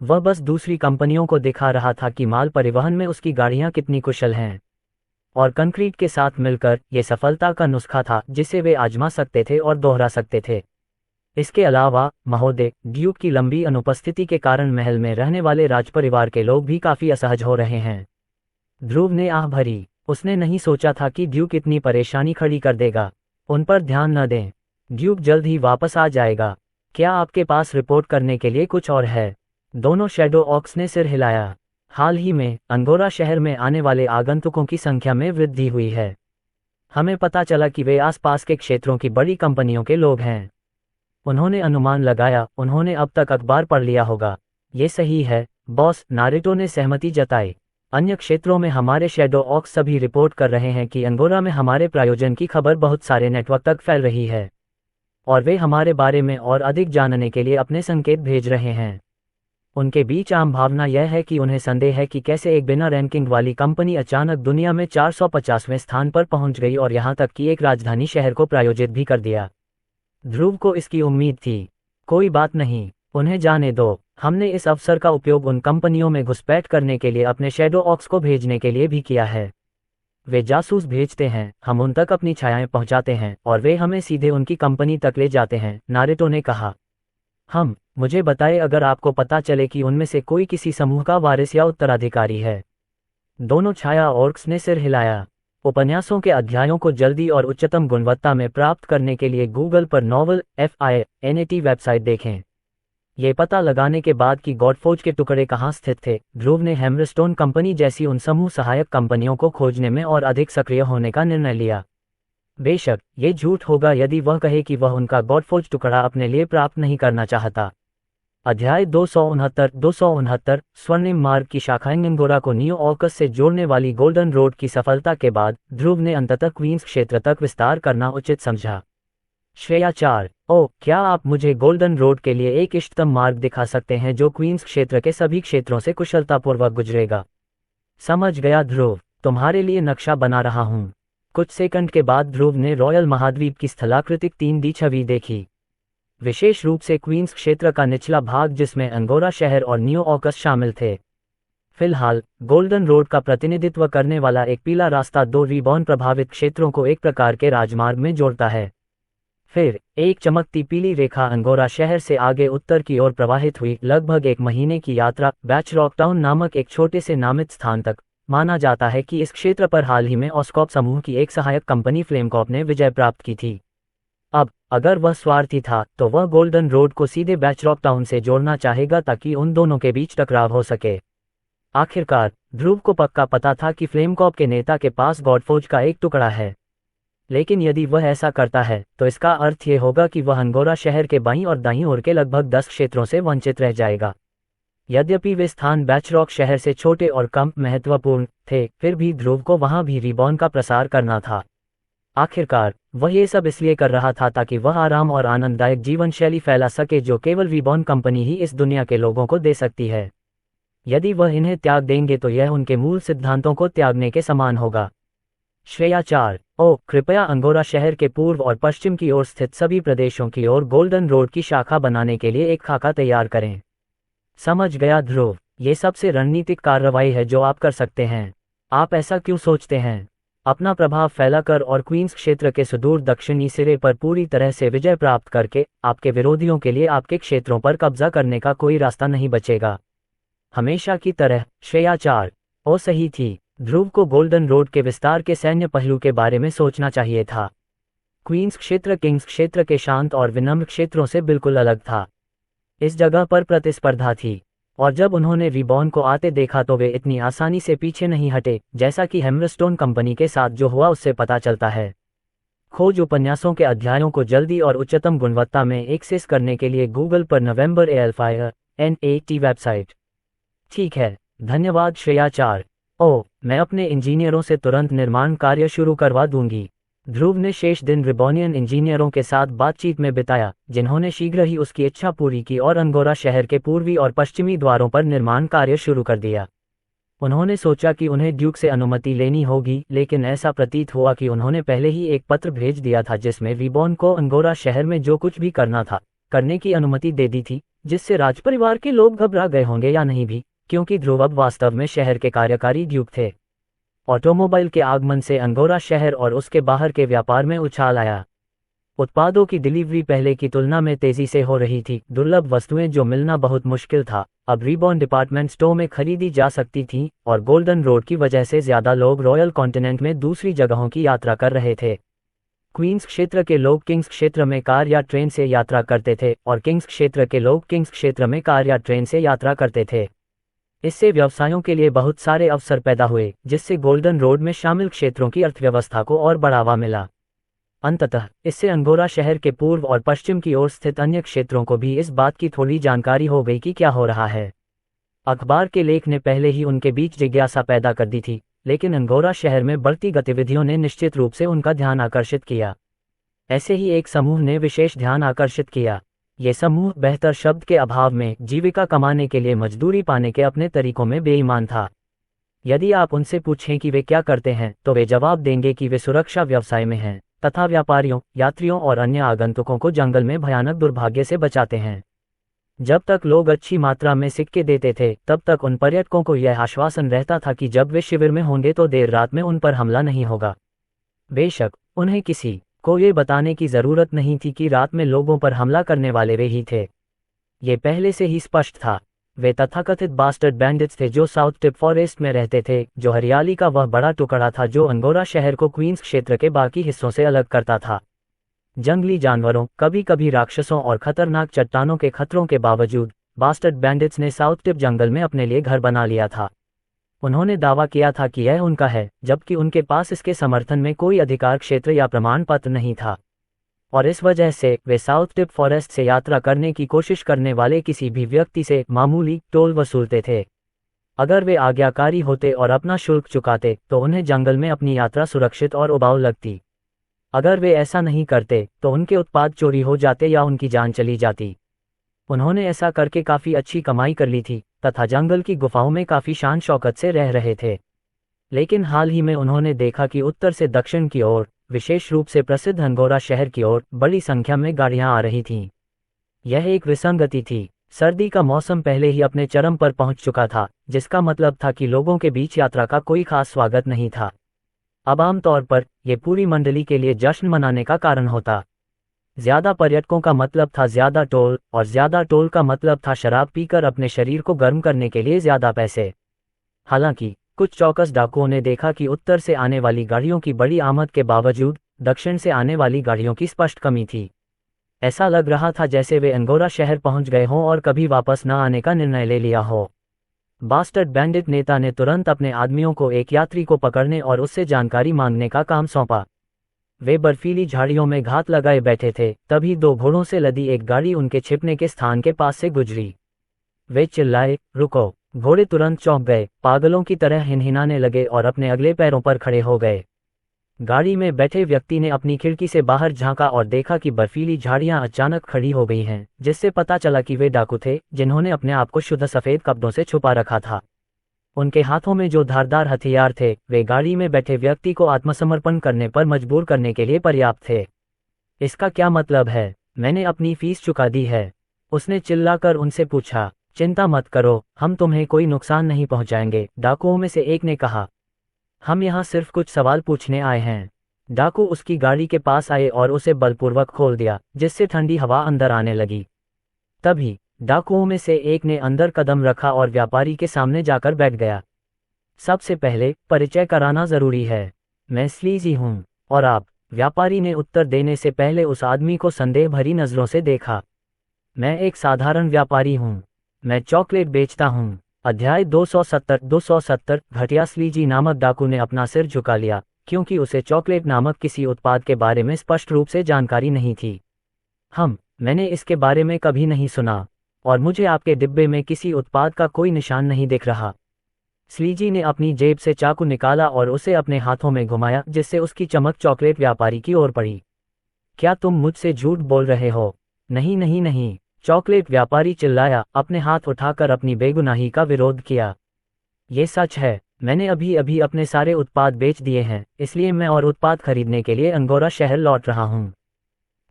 वह बस दूसरी कंपनियों को दिखा रहा था कि माल परिवहन में उसकी गाड़ियां कितनी कुशल हैं। और कंक्रीट के साथ मिलकर ये सफलता का नुस्खा था जिसे वे आजमा सकते थे और दोहरा सकते थे। इसके अलावा महोदय, ड्यूक की लंबी अनुपस्थिति के कारण महल में रहने वाले राजपरिवार के लोग भी काफी असहज हो रहे हैं। ध्रुव ने आह भरी। उसने नहीं सोचा था कि ड्यूक इतनी परेशानी खड़ी कर देगा। उन पर ध्यान न दें, ड्यूक जल्द ही वापस आ जाएगा। क्या आपके पास रिपोर्ट करने के लिए कुछ और है? दोनों शैडो ऑक्स ने सिर हिलाया। हाल ही में अंगोरा शहर में आने वाले आगंतुकों की संख्या में वृद्धि हुई है। हमें पता चला कि वे आसपास के क्षेत्रों की बड़ी कंपनियों के लोग हैं। उन्होंने अनुमान लगाया, उन्होंने अब तक अखबार पढ़ लिया होगा। ये सही है, बॉस, नारुतो ने सहमति जताई। अन्य क्षेत्रों में हमारे शैडो ऑक्स सभी रिपोर्ट कर रहे हैं कि अंगोरा में हमारे प्रायोजन की खबर बहुत सारे नेटवर्क तक फैल रही है। और वे हमारे बारे में और अधिक जानने के लिए अपने संकेत भेज रहे हैं। उनके बीच आम भावना यह है कि उन्हें संदेह है कि कैसे एक बिना रैंकिंग वाली कंपनी अचानक दुनिया में 450वें स्थान पर पहुंच गई और यहां तक कि एक राजधानी शहर को प्रायोजित भी कर दिया। ध्रुव को इसकी उम्मीद थी। कोई बात नहीं, उन्हें जाने दो। हमने इस अवसर का उपयोग उन कंपनियों में घुसपैठ करने के लिए अपने शैडो ऑक्स को भेजने के लिए भी किया है। वे जासूस भेजते हैं, हम उन तक अपनी छायाएं पहुंचाते हैं और वे हमें सीधे उनकी कंपनी तक ले जाते हैं, नारुतो ने कहा। मुझे बताए अगर आपको पता चले कि उनमें से कोई किसी समूह का वारिस या उत्तराधिकारी है। दोनों छाया ऑर्क्स ने सिर हिलाया। उपन्यासों के अध्यायों को जल्दी और उच्चतम गुणवत्ता में प्राप्त करने के लिए गूगल पर नॉवल FINAT वेबसाइट देखें। ये पता लगाने के बाद कि गॉडफोज के टुकड़े कहाँ स्थित थे, ध्रुव ने हैमरस्टोन कंपनी जैसी उन समूह सहायक कंपनियों को खोजने में और अधिक सक्रिय होने का निर्णय लिया। बेशक ये झूठ होगा यदि वह कहे कि वह उनका गॉडफोज टुकड़ा अपने लिए प्राप्त नहीं करना चाहता। अध्याय 269 स्वर्णिम मार्ग की शाखा अंगोरा को न्यू ऑर्कस से जोड़ने वाली गोल्डन रोड की सफलता के बाद ध्रुव ने अंततः क्वींस क्षेत्र तक विस्तार करना उचित समझा। श्रेया 4, ओह, क्या आप मुझे गोल्डन रोड के लिए एक इष्टतम मार्ग दिखा सकते हैं जो क्वींस क्षेत्र के सभी क्षेत्रों से कुशलतापूर्वक गुजरेगा? समझ गया ध्रुव, तुम्हारे लिए नक्शा बना रहा हूँ। कुछ सेकंड के बाद ध्रुव ने रॉयल महाद्वीप की स्थलाकृतिक 3D छवि देखी, विशेष रूप से क्वींस क्षेत्र का निचला भाग जिसमें अंगोरा शहर और न्यू ऑर्कस शामिल थे। फिलहाल गोल्डन रोड का प्रतिनिधित्व करने वाला एक पीला रास्ता 2 रीबॉर्न प्रभावित क्षेत्रों को एक प्रकार के राजमार्ग में जोड़ता है। फिर एक चमकती पीली रेखा अंगोरा शहर से आगे उत्तर की ओर प्रवाहित हुई, लगभग 1 महीने की यात्रा बैचरॉक टाउन नामक एक छोटे से नामित स्थान तक। माना जाता है कि इस क्षेत्र पर हाल ही में ऑस्कॉप समूह की एक सहायक कंपनी फ्लेमकॉप ने विजय प्राप्त की थी। अब अगर वह स्वार्थी था तो वह गोल्डन रोड को सीधे बैचरॉक टाउन से जोड़ना चाहेगा ताकि उन दोनों के बीच टकराव हो सके। आखिरकार ध्रुव को पक्का पता था कि फ्लेमकॉप के नेता के पास गॉडफोज का एक टुकड़ा है, लेकिन यदि वह ऐसा करता है तो इसका अर्थ ये होगा कि वह अंगोरा शहर के बाईं और दाईं ओर के लगभग 10 क्षेत्रों से वंचित रह जाएगा। यद्यपि वे स्थान बैचरॉक शहर से छोटे और कम महत्वपूर्ण थे, फिर भी ध्रुव को वहां भी रीबॉर्न का प्रसार करना था। आखिरकार वह ये सब इसलिए कर रहा था ताकि वह आराम और आनंददायक जीवन शैली फैला सके जो केवल रीबॉर्न कंपनी ही इस दुनिया के लोगों को दे सकती है। यदि वह इन्हें त्याग देंगे तो यह उनके मूल सिद्धांतों को त्यागने के समान होगा। श्रेया 4। ओ कृपया अंगोरा शहर के पूर्व और पश्चिम की ओर स्थित सभी प्रदेशों की ओर गोल्डन रोड की शाखा बनाने के लिए एक खाका तैयार करें। समझ गया ध्रुव, ये सबसे रणनीतिक कार्रवाई है जो आप कर सकते हैं। आप ऐसा क्यों सोचते हैं? अपना प्रभाव फैलाकर और क्वींस क्षेत्र के सुदूर दक्षिणी सिरे पर पूरी तरह से विजय प्राप्त करके आपके विरोधियों के लिए आपके क्षेत्रों पर कब्जा करने का कोई रास्ता नहीं बचेगा। हमेशा की तरह श्रेया 4। ओ सही थी। ध्रुव को गोल्डन रोड के विस्तार के सैन्य पहलू के बारे में सोचना चाहिए था। क्वींस क्षेत्र किंग्स क्षेत्र के शांत और विनम्र क्षेत्रों से बिल्कुल अलग था। इस जगह पर प्रतिस्पर्धा थी, और जब उन्होंने रीबॉर्न को आते देखा तो वे इतनी आसानी से पीछे नहीं हटे, जैसा कि हैमरस्टोन कंपनी के साथ जो हुआ उससे पता चलता है। खोज उपन्यासों के अध्यायों को जल्दी और उच्चतम गुणवत्ता में एक्सेस करने के लिए गूगल पर नवंबर ALFIRE.NAT वेबसाइट। ठीक है, धन्यवाद श्रेया 4। ओह, मैं अपने इंजीनियरों से तुरंत निर्माण कार्य शुरू करवा दूंगी। ध्रुव ने शेष दिन रिबॉर्नियन इंजीनियरों के साथ बातचीत में बिताया, जिन्होंने शीघ्र ही उसकी इच्छा पूरी की और अंगोरा शहर के पूर्वी और पश्चिमी द्वारों पर निर्माण कार्य शुरू कर दिया। उन्होंने सोचा कि उन्हें ड्यूक से अनुमति लेनी होगी, लेकिन ऐसा प्रतीत हुआ कि उन्होंने पहले ही एक पत्र भेज दिया था जिसमें रीबॉर्न को अंगोरा शहर में जो कुछ भी करना था करने की अनुमति दे दी थी, जिससे राजपरिवार के लोग घबरा गए होंगे या नहीं भी, क्योंकि ध्रुव अब वास्तव में शहर के कार्यकारी ड्यूक थे। ऑटोमोबाइल के आगमन से अंगोरा शहर और उसके बाहर के व्यापार में उछाल आया। उत्पादों की डिलीवरी पहले की तुलना में तेजी से हो रही थी। दुर्लभ वस्तुएं जो मिलना बहुत मुश्किल था, अब रीबॉर्न डिपार्टमेंट स्टोर में खरीदी जा सकती थीं, और गोल्डन रोड की वजह से ज्यादा लोग रॉयल कॉन्टिनेंट में दूसरी जगहों की यात्रा कर रहे थे। क्वींस क्षेत्र के लोग किंग्स क्षेत्र में कार या ट्रेन से यात्रा करते थे, और किंग्स क्षेत्र के लोग किंग्स क्षेत्र में कार या ट्रेन से यात्रा करते थे। इससे व्यवसायों के लिए बहुत सारे अवसर पैदा हुए, जिससे गोल्डन रोड में शामिल क्षेत्रों की अर्थव्यवस्था को और बढ़ावा मिला। अंततः इससे अंगोरा शहर के पूर्व और पश्चिम की ओर स्थित अन्य क्षेत्रों को भी इस बात की थोड़ी जानकारी हो गई कि क्या हो रहा है। अखबार के लेख ने पहले ही उनके बीच जिज्ञासा पैदा कर दी थी, लेकिन अंगोरा शहर में बढ़ती गतिविधियों ने निश्चित रूप से उनका ध्यान आकर्षित किया। ऐसे ही एक समूह ने विशेष ध्यान आकर्षित किया। ये समूह बेहतर शब्द के अभाव में जीविका कमाने के लिए मजदूरी पाने के अपने तरीकों में बेईमान था। यदि आप उनसे पूछें कि वे क्या करते हैं तो वे जवाब देंगे कि वे सुरक्षा व्यवसाय में हैं, तथा व्यापारियों, यात्रियों और अन्य आगंतुकों को जंगल में भयानक दुर्भाग्य से बचाते हैं। जब तक लोग अच्छी मात्रा में सिक्के देते थे, तब तक उन पर्यटकों को यह आश्वासन रहता था कि जब वे शिविर में होंगे तो देर रात में उन पर हमला नहीं होगा। बेशक उन्हें किसी को ये बताने की जरूरत नहीं थी कि रात में लोगों पर हमला करने वाले वे ही थे। ये पहले से ही स्पष्ट था। वे तथाकथित बास्टर्ड बैंडिट्स थे जो साउथ टिप फॉरेस्ट में रहते थे, जो हरियाली का वह बड़ा टुकड़ा था जो अंगोरा शहर को क्वींस क्षेत्र के बाकी हिस्सों से अलग करता था। जंगली जानवरों, कभी कभी राक्षसों और खतरनाक चट्टानों के खतरों के बावजूद बास्टर्ड बैंडिट्स ने साउथ टिप जंगल में अपने लिए घर बना लिया था। उन्होंने दावा किया था कि यह उनका है, जबकि उनके पास इसके समर्थन में कोई अधिकार क्षेत्र या प्रमाण पत्र नहीं था, और इस वजह से वे साउथ टिप फॉरेस्ट से यात्रा करने की कोशिश करने वाले किसी भी व्यक्ति से मामूली टोल वसूलते थे। अगर वे आज्ञाकारी होते और अपना शुल्क चुकाते तो उन्हें जंगल में अपनी यात्रा सुरक्षित और उबाऊ लगती। अगर वे ऐसा नहीं करते तो उनके उत्पाद चोरी हो जाते या उनकी जान चली जाती। उन्होंने ऐसा करके काफ़ी अच्छी कमाई कर ली थी, तथा जंगल की गुफाओं में काफ़ी शान शौकत से रह रहे थे। लेकिन हाल ही में उन्होंने देखा कि उत्तर से दक्षिण की ओर, विशेष रूप से प्रसिद्ध अंगोरा शहर की ओर, बड़ी संख्या में गाड़ियां आ रही थीं। यह एक विसंगति थी। सर्दी का मौसम पहले ही अपने चरम पर पहुंच चुका था, जिसका मतलब था कि लोगों के बीच यात्रा का कोई खास स्वागत नहीं था। अब आमतौर पर यह पूरी मंडली के लिए जश्न मनाने का कारण होता। ज्यादा पर्यटकों का मतलब था ज्यादा टोल, और ज्यादा टोल का मतलब था शराब पीकर अपने शरीर को गर्म करने के लिए ज्यादा पैसे। हालांकि कुछ चौकस डाकुओं ने देखा कि उत्तर से आने वाली गाड़ियों की बड़ी आमद के बावजूद दक्षिण से आने वाली गाड़ियों की स्पष्ट कमी थी। ऐसा लग रहा था जैसे वे अंगोरा शहर पहुंच गए हों और कभी वापस न आने का निर्णय ले लिया हो। बास्टर्ड बैंडिट नेता ने तुरंत अपने आदमियों को एक यात्री को पकड़ने और उससे जानकारी मांगने का काम सौंपा। वे बर्फीली झाड़ियों में घात लगाए बैठे थे, तभी दो घोड़ों से लदी एक गाड़ी उनके छिपने के स्थान के पास से गुजरी। वे चिल्लाए, रुको! घोड़े तुरंत चौंक गए, पागलों की तरह हिनहिनाने लगे और अपने अगले पैरों पर खड़े हो गए। गाड़ी में बैठे व्यक्ति ने अपनी खिड़की से बाहर झांका और देखा कि बर्फीली झाड़ियां अचानक खड़ी हो गई हैं, जिससे पता चला कि वे डाकू थे जिन्होंने अपने आप को शुद्ध सफेद कपड़ों से छुपा रखा था। उनके हाथों में जो धारदार हथियार थे वे गाड़ी में बैठे व्यक्ति को आत्मसमर्पण करने पर मजबूर करने के लिए पर्याप्त थे। इसका क्या मतलब है? मैंने अपनी फीस चुका दी है, उसने चिल्लाकर उनसे पूछा। चिंता मत करो, हम तुम्हें कोई नुकसान नहीं पहुंचाएंगे, डाकुओं में से एक ने कहा। हम यहाँ सिर्फ कुछ सवाल पूछने आए हैं। डाकू उसकी गाड़ी के पास आए और उसे बलपूर्वक खोल दिया, जिससे ठंडी हवा अंदर आने लगी। तभी डाकुओं में से एक ने अंदर कदम रखा और व्यापारी के सामने जाकर बैठ गया। सबसे पहले परिचय कराना जरूरी है, मैं स्लीजी हूँ। और आप? व्यापारी ने उत्तर देने से पहले उस आदमी को संदेह भरी नजरों से देखा। मैं एक साधारण व्यापारी हूँ, मैं चॉकलेट बेचता हूँ। अध्याय 270 घटिया। स्लीजी नामक डाकू ने अपना सिर झुका लिया, क्योंकि उसे चॉकलेट नामक किसी उत्पाद के बारे में स्पष्ट रूप से जानकारी नहीं थी। मैंने इसके बारे में कभी नहीं सुना, और मुझे आपके डिब्बे में किसी उत्पाद का कोई निशान नहीं दिख रहा। स्लीजी ने अपनी जेब से चाकू निकाला और उसे अपने हाथों में घुमाया, जिससे उसकी चमक चॉकलेट व्यापारी की ओर पड़ी। क्या तुम मुझसे झूठ बोल रहे हो? नहीं नहीं नहीं, चॉकलेट व्यापारी चिल्लाया, अपने हाथ उठाकर अपनी बेगुनाही का विरोध किया। ये सच है, मैंने अभी अभी अपने सारे उत्पाद बेच दिए हैं, इसलिए मैं और उत्पाद खरीदने के लिए अंगोरा शहर लौट रहा हूँ।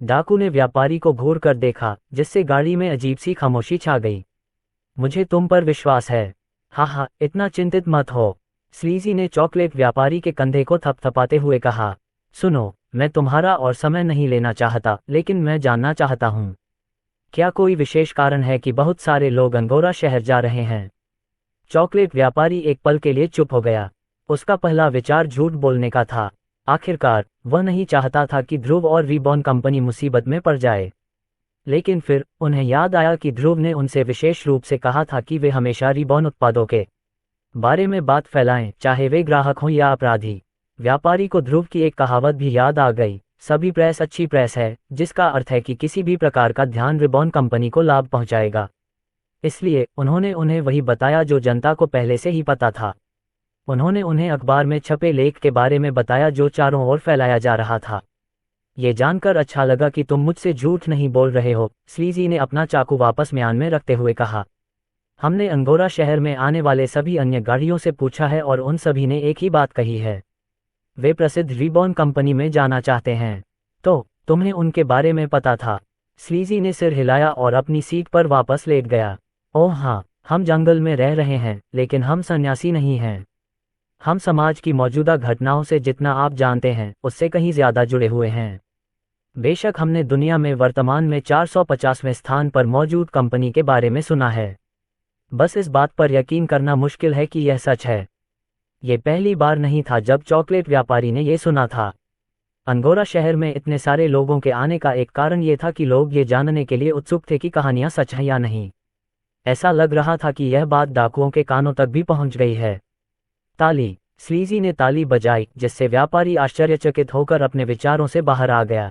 डाकू ने व्यापारी को घूर कर देखा, जिससे गाड़ी में अजीब सी खामोशी छा गई। मुझे तुम पर विश्वास है। हाँ, इतना चिंतित मत हो, स्लीजी ने चॉकलेट व्यापारी के कंधे को थपथपाते हुए कहा। सुनो, मैं तुम्हारा और समय नहीं लेना चाहता, लेकिन मैं जानना चाहता हूँ, क्या कोई विशेष कारण है कि बहुत सारे लोग अंगोरा शहर जा रहे हैं? चॉकलेट व्यापारी एक पल के लिए चुप हो गया। उसका पहला विचार झूठ बोलने का था। आखिरकार वह नहीं चाहता था कि ध्रुव और रिबॉन कंपनी मुसीबत में पड़ जाए। लेकिन फिर उन्हें याद आया कि ध्रुव ने उनसे विशेष रूप से कहा था कि वे हमेशा रिबॉन उत्पादों के बारे में बात फैलाएं, चाहे वे ग्राहक हों या अपराधी। व्यापारी को ध्रुव की एक कहावत भी याद आ गई, सभी प्रेस अच्छी प्रेस है, जिसका अर्थ है कि किसी भी प्रकार का ध्यान रिबॉन कंपनी को लाभ पहुंचाएगा। इसलिए उन्होंने उन्हें वही बताया जो जनता को पहले से ही पता था। उन्होंने उन्हें अखबार में छपे लेख के बारे में बताया जो चारों ओर फैलाया जा रहा था। ये जानकर अच्छा लगा कि तुम मुझसे झूठ नहीं बोल रहे हो, स्लीजी ने अपना चाकू वापस म्यान में रखते हुए कहा। हमने अंगोरा शहर में आने वाले सभी अन्य गाड़ियों से पूछा है और उन सभी ने एक ही बात कही है, वे प्रसिद्ध रिबॉन कंपनी में जाना चाहते हैं। तो तुम्हें उनके बारे में पता था? स्लीजी ने सिर हिलाया और अपनी सीट पर वापस लेट गया। ओह हाँ, हम जंगल में रह रहे हैं, लेकिन हम सन्यासी नहीं हैं। हम समाज की मौजूदा घटनाओं से जितना आप जानते हैं उससे कहीं ज्यादा जुड़े हुए हैं। बेशक हमने दुनिया में वर्तमान में 450वें स्थान पर मौजूद कंपनी के बारे में सुना है, बस इस बात पर यकीन करना मुश्किल है कि यह सच है। ये पहली बार नहीं था जब चॉकलेट व्यापारी ने यह सुना था। अंगोरा शहर में इतने सारे लोगों के आने का एक कारण ये था कि लोग ये जानने के लिए उत्सुक थे कि कहानियां सच हैं या नहीं। ऐसा लग रहा था कि यह बात डाकुओं के कानों तक भी पहुंच गई है। ताली। स्लीजी ने ताली बजाई, जिससे व्यापारी आश्चर्यचकित होकर अपने विचारों से बाहर आ गया।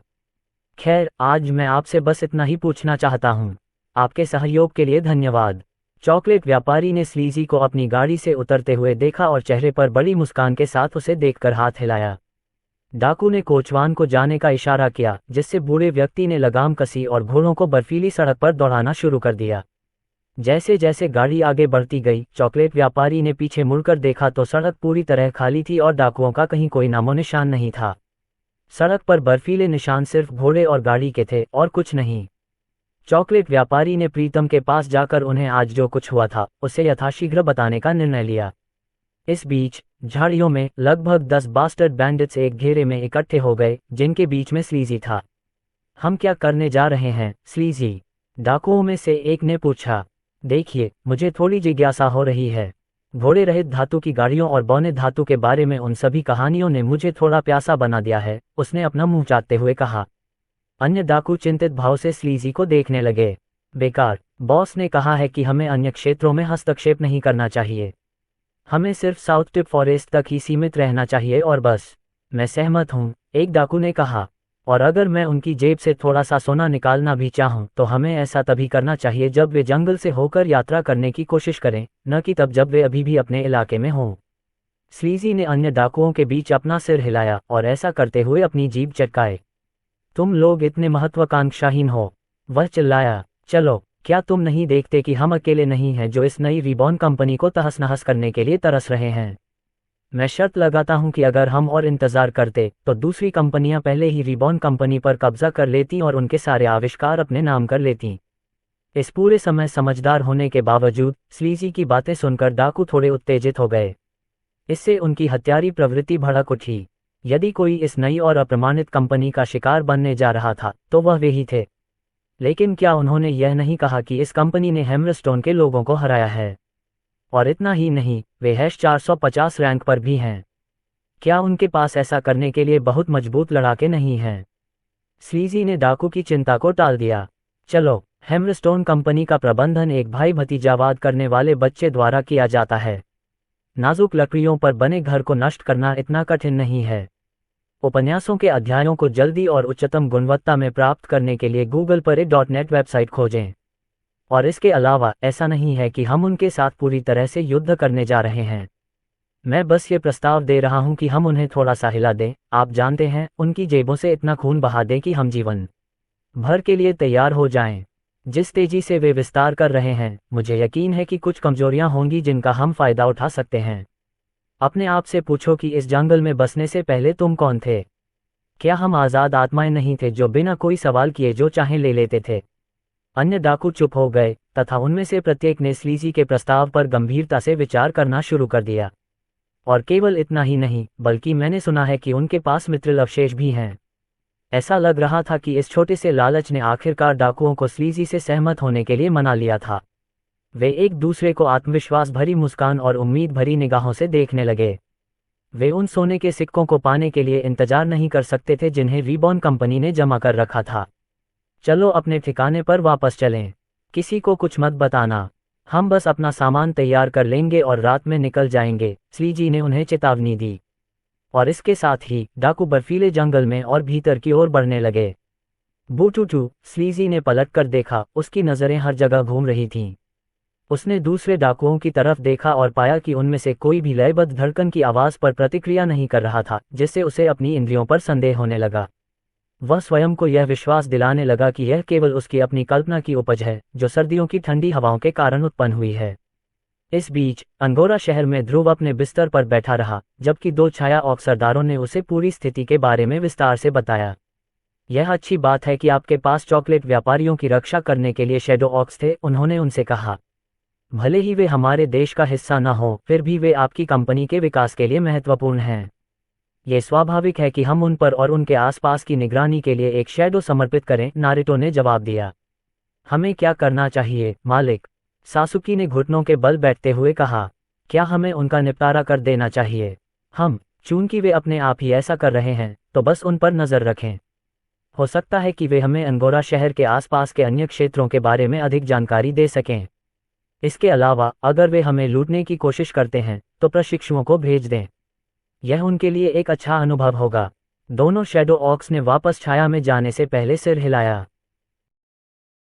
खैर, आज मैं आपसे बस इतना ही पूछना चाहता हूँ। आपके सहयोग के लिए धन्यवाद। चॉकलेट व्यापारी ने स्लीजी को अपनी गाड़ी से उतरते हुए देखा और चेहरे पर बड़ी मुस्कान के साथ उसे देखकर हाथ हिलाया। डाकू ने कोचवान को जाने का इशारा किया, जिससे बूढ़े व्यक्ति ने लगाम कसी और घोड़ों को बर्फीली सड़क पर दौड़ाना शुरू कर दिया। जैसे जैसे गाड़ी आगे बढ़ती गई, चॉकलेट व्यापारी ने पीछे मुड़कर देखा तो सड़क पूरी तरह खाली थी और डाकुओं का कहीं कोई नामो निशान नहीं था। सड़क पर बर्फीले निशान सिर्फ घोड़े और गाड़ी के थे और कुछ नहीं। चॉकलेट व्यापारी ने प्रीतम के पास जाकर उन्हें आज जो कुछ हुआ था उसे यथाशीघ्र बताने का निर्णय लिया। इस बीच झाड़ियों में लगभग 10 बास्टर्ड बैंडिट्स एक घेरे में इकट्ठे हो गए, जिनके बीच में स्लीजी था। हम क्या करने जा रहे हैं, स्लीजी? डाकुओं में से एक ने पूछा। देखिए, मुझे थोड़ी जिज्ञासा हो रही है। घोड़े रहित धातु की गाड़ियों और बौने धातु के बारे में उन सभी कहानियों ने मुझे थोड़ा प्यासा बना दिया है, उसने अपना मुंह चाटते हुए कहा। अन्य डाकू चिंतित भाव से स्लीजी को देखने लगे। बेकार, बॉस ने कहा है कि हमें अन्य क्षेत्रों में हस्तक्षेप नहीं करना चाहिए। हमें सिर्फ साउथ टिप फॉरेस्ट तक ही सीमित रहना चाहिए और बस। मैं सहमत हूँ, एक डाकू ने कहा। और अगर मैं उनकी जेब से थोड़ा सा सोना निकालना भी चाहूँ तो हमें ऐसा तभी करना चाहिए जब वे जंगल से होकर यात्रा करने की कोशिश करें, न कि तब जब वे अभी भी अपने इलाके में हों। स्लीजी ने अन्य डाकुओं के बीच अपना सिर हिलाया और ऐसा करते हुए अपनी जीभ चटकाए। तुम लोग इतने महत्वाकांक्षाहीन हो, वह चिल्लाया। चलो, क्या तुम नहीं देखते कि हम अकेले नहीं हैं जो इस नई रिबॉर्न कंपनी को तहस नहस करने के लिए तरस रहे हैं। मैं शर्त लगाता हूं कि अगर हम और इंतजार करते तो दूसरी कंपनियां पहले ही रिबॉर्न कंपनी पर कब्जा कर लेती और उनके सारे आविष्कार अपने नाम कर लेती। इस पूरे समय समझदार होने के बावजूद स्लीजी की बातें सुनकर डाकू थोड़े उत्तेजित हो गए। इससे उनकी हत्यारी प्रवृत्ति भड़क उठी। यदि कोई इस नई और अप्रमाणित कंपनी का शिकार बनने जा रहा था तो वह वे ही थे। लेकिन क्या उन्होंने यह नहीं कहा कि इस कंपनी ने हैमरस्टोन के लोगों को हराया है? और इतना ही नहीं, वे #450 रैंक पर भी हैं। क्या उनके पास ऐसा करने के लिए बहुत मजबूत लड़ाके नहीं हैं? स्लीजी ने डाकू की चिंता को टाल दिया। चलो, हैमरस्टोन कंपनी का प्रबंधन एक भाई भतीजावाद करने वाले बच्चे द्वारा किया जाता है। नाजुक लकड़ियों पर बने घर को नष्ट करना इतना कठिन नहीं है। उपन्यासों के अध्यायों को जल्दी और उच्चतम गुणवत्ता में प्राप्त करने के लिए गूगल पर .net वेबसाइट खोजें। और इसके अलावा ऐसा नहीं है कि हम उनके साथ पूरी तरह से युद्ध करने जा रहे हैं। मैं बस ये प्रस्ताव दे रहा हूं कि हम उन्हें थोड़ा सा हिला दें, आप जानते हैं, उनकी जेबों से इतना खून बहा दें कि हम जीवन भर के लिए तैयार हो जाएं। जिस तेजी से वे विस्तार कर रहे हैं, मुझे यकीन है कि कुछ कमजोरियां होंगी जिनका हम फायदा उठा सकते हैं। अपने आप से पूछो कि इस जंगल में बसने से पहले तुम कौन थे? क्या हम आज़ाद आत्माएं नहीं थे जो बिना कोई सवाल किए जो चाहे ले लेते थे? अन्य डाकू चुप हो गए तथा उनमें से प्रत्येक ने स्लीजी के प्रस्ताव पर गंभीरता से विचार करना शुरू कर दिया। और केवल इतना ही नहीं, बल्कि मैंने सुना है कि उनके पास मित्र अवशेष भी हैं। ऐसा लग रहा था कि इस छोटे से लालच ने आखिरकार डाकुओं को स्लीजी से सहमत होने के लिए मना लिया था। वे एक दूसरे को आत्मविश्वास भरी मुस्कान और उम्मीद भरी निगाहों से देखने लगे। वे उन सोने के सिक्कों को पाने के लिए इंतजार नहीं कर सकते थे जिन्हें रिबॉर्न कंपनी ने जमा कर रखा था। चलो अपने ठिकाने पर वापस चलें। किसी को कुछ मत बताना। हम बस अपना सामान तैयार कर लेंगे और रात में निकल जाएंगे, स्लीजी ने उन्हें चेतावनी दी। और इसके साथ ही डाकू बर्फीले जंगल में और भीतर की ओर बढ़ने लगे। बूटूटू, स्लीजी ने पलट कर देखा, उसकी नज़रें हर जगह घूम रही थीं। उसने दूसरे डाकुओं की तरफ देखा और पाया कि उनमें से कोई भी लयबद्ध धड़कन की आवाज़ पर प्रतिक्रिया नहीं कर रहा था, जिससे उसे अपनी इंद्रियों पर संदेह होने लगा। वह स्वयं को यह विश्वास दिलाने लगा कि यह केवल उसकी अपनी कल्पना की उपज है, जो सर्दियों की ठंडी हवाओं के कारण उत्पन्न हुई है। इस बीच अंगोरा शहर में ध्रुव अपने बिस्तर पर बैठा रहा, जबकि 2 छाया ऑक्स सरदारों ने उसे पूरी स्थिति के बारे में विस्तार से बताया। यह अच्छी बात है कि आपके पास चॉकलेट व्यापारियों की रक्षा करने के लिए शैडो ऑक्स थे, उन्होंने उनसे कहा। भले ही वे हमारे देश का हिस्सा न हो, फिर भी वे आपकी कंपनी के विकास के लिए महत्वपूर्ण हैं। ये स्वाभाविक है कि हम उन पर और उनके आसपास की निगरानी के लिए एक शैडो समर्पित करें, नारुतो ने जवाब दिया। हमें क्या करना चाहिए, मालिक? सासुकी ने घुटनों के बल बैठते हुए कहा। क्या हमें उनका निपटारा कर देना चाहिए? चूंकि वे अपने आप ही ऐसा कर रहे हैं, तो बस उन पर नज़र रखें। हो सकता है कि वे हमें अंगोरा शहर के आसपास के अन्य क्षेत्रों के बारे में अधिक जानकारी दे सकें। इसके अलावा अगर वे हमें लूटने की कोशिश करते हैं तो प्रशिक्षुओं को भेज दें। यह उनके लिए एक अच्छा अनुभव होगा। दोनों शैडो ऑक्स ने वापस छाया में जाने से पहले सिर हिलाया।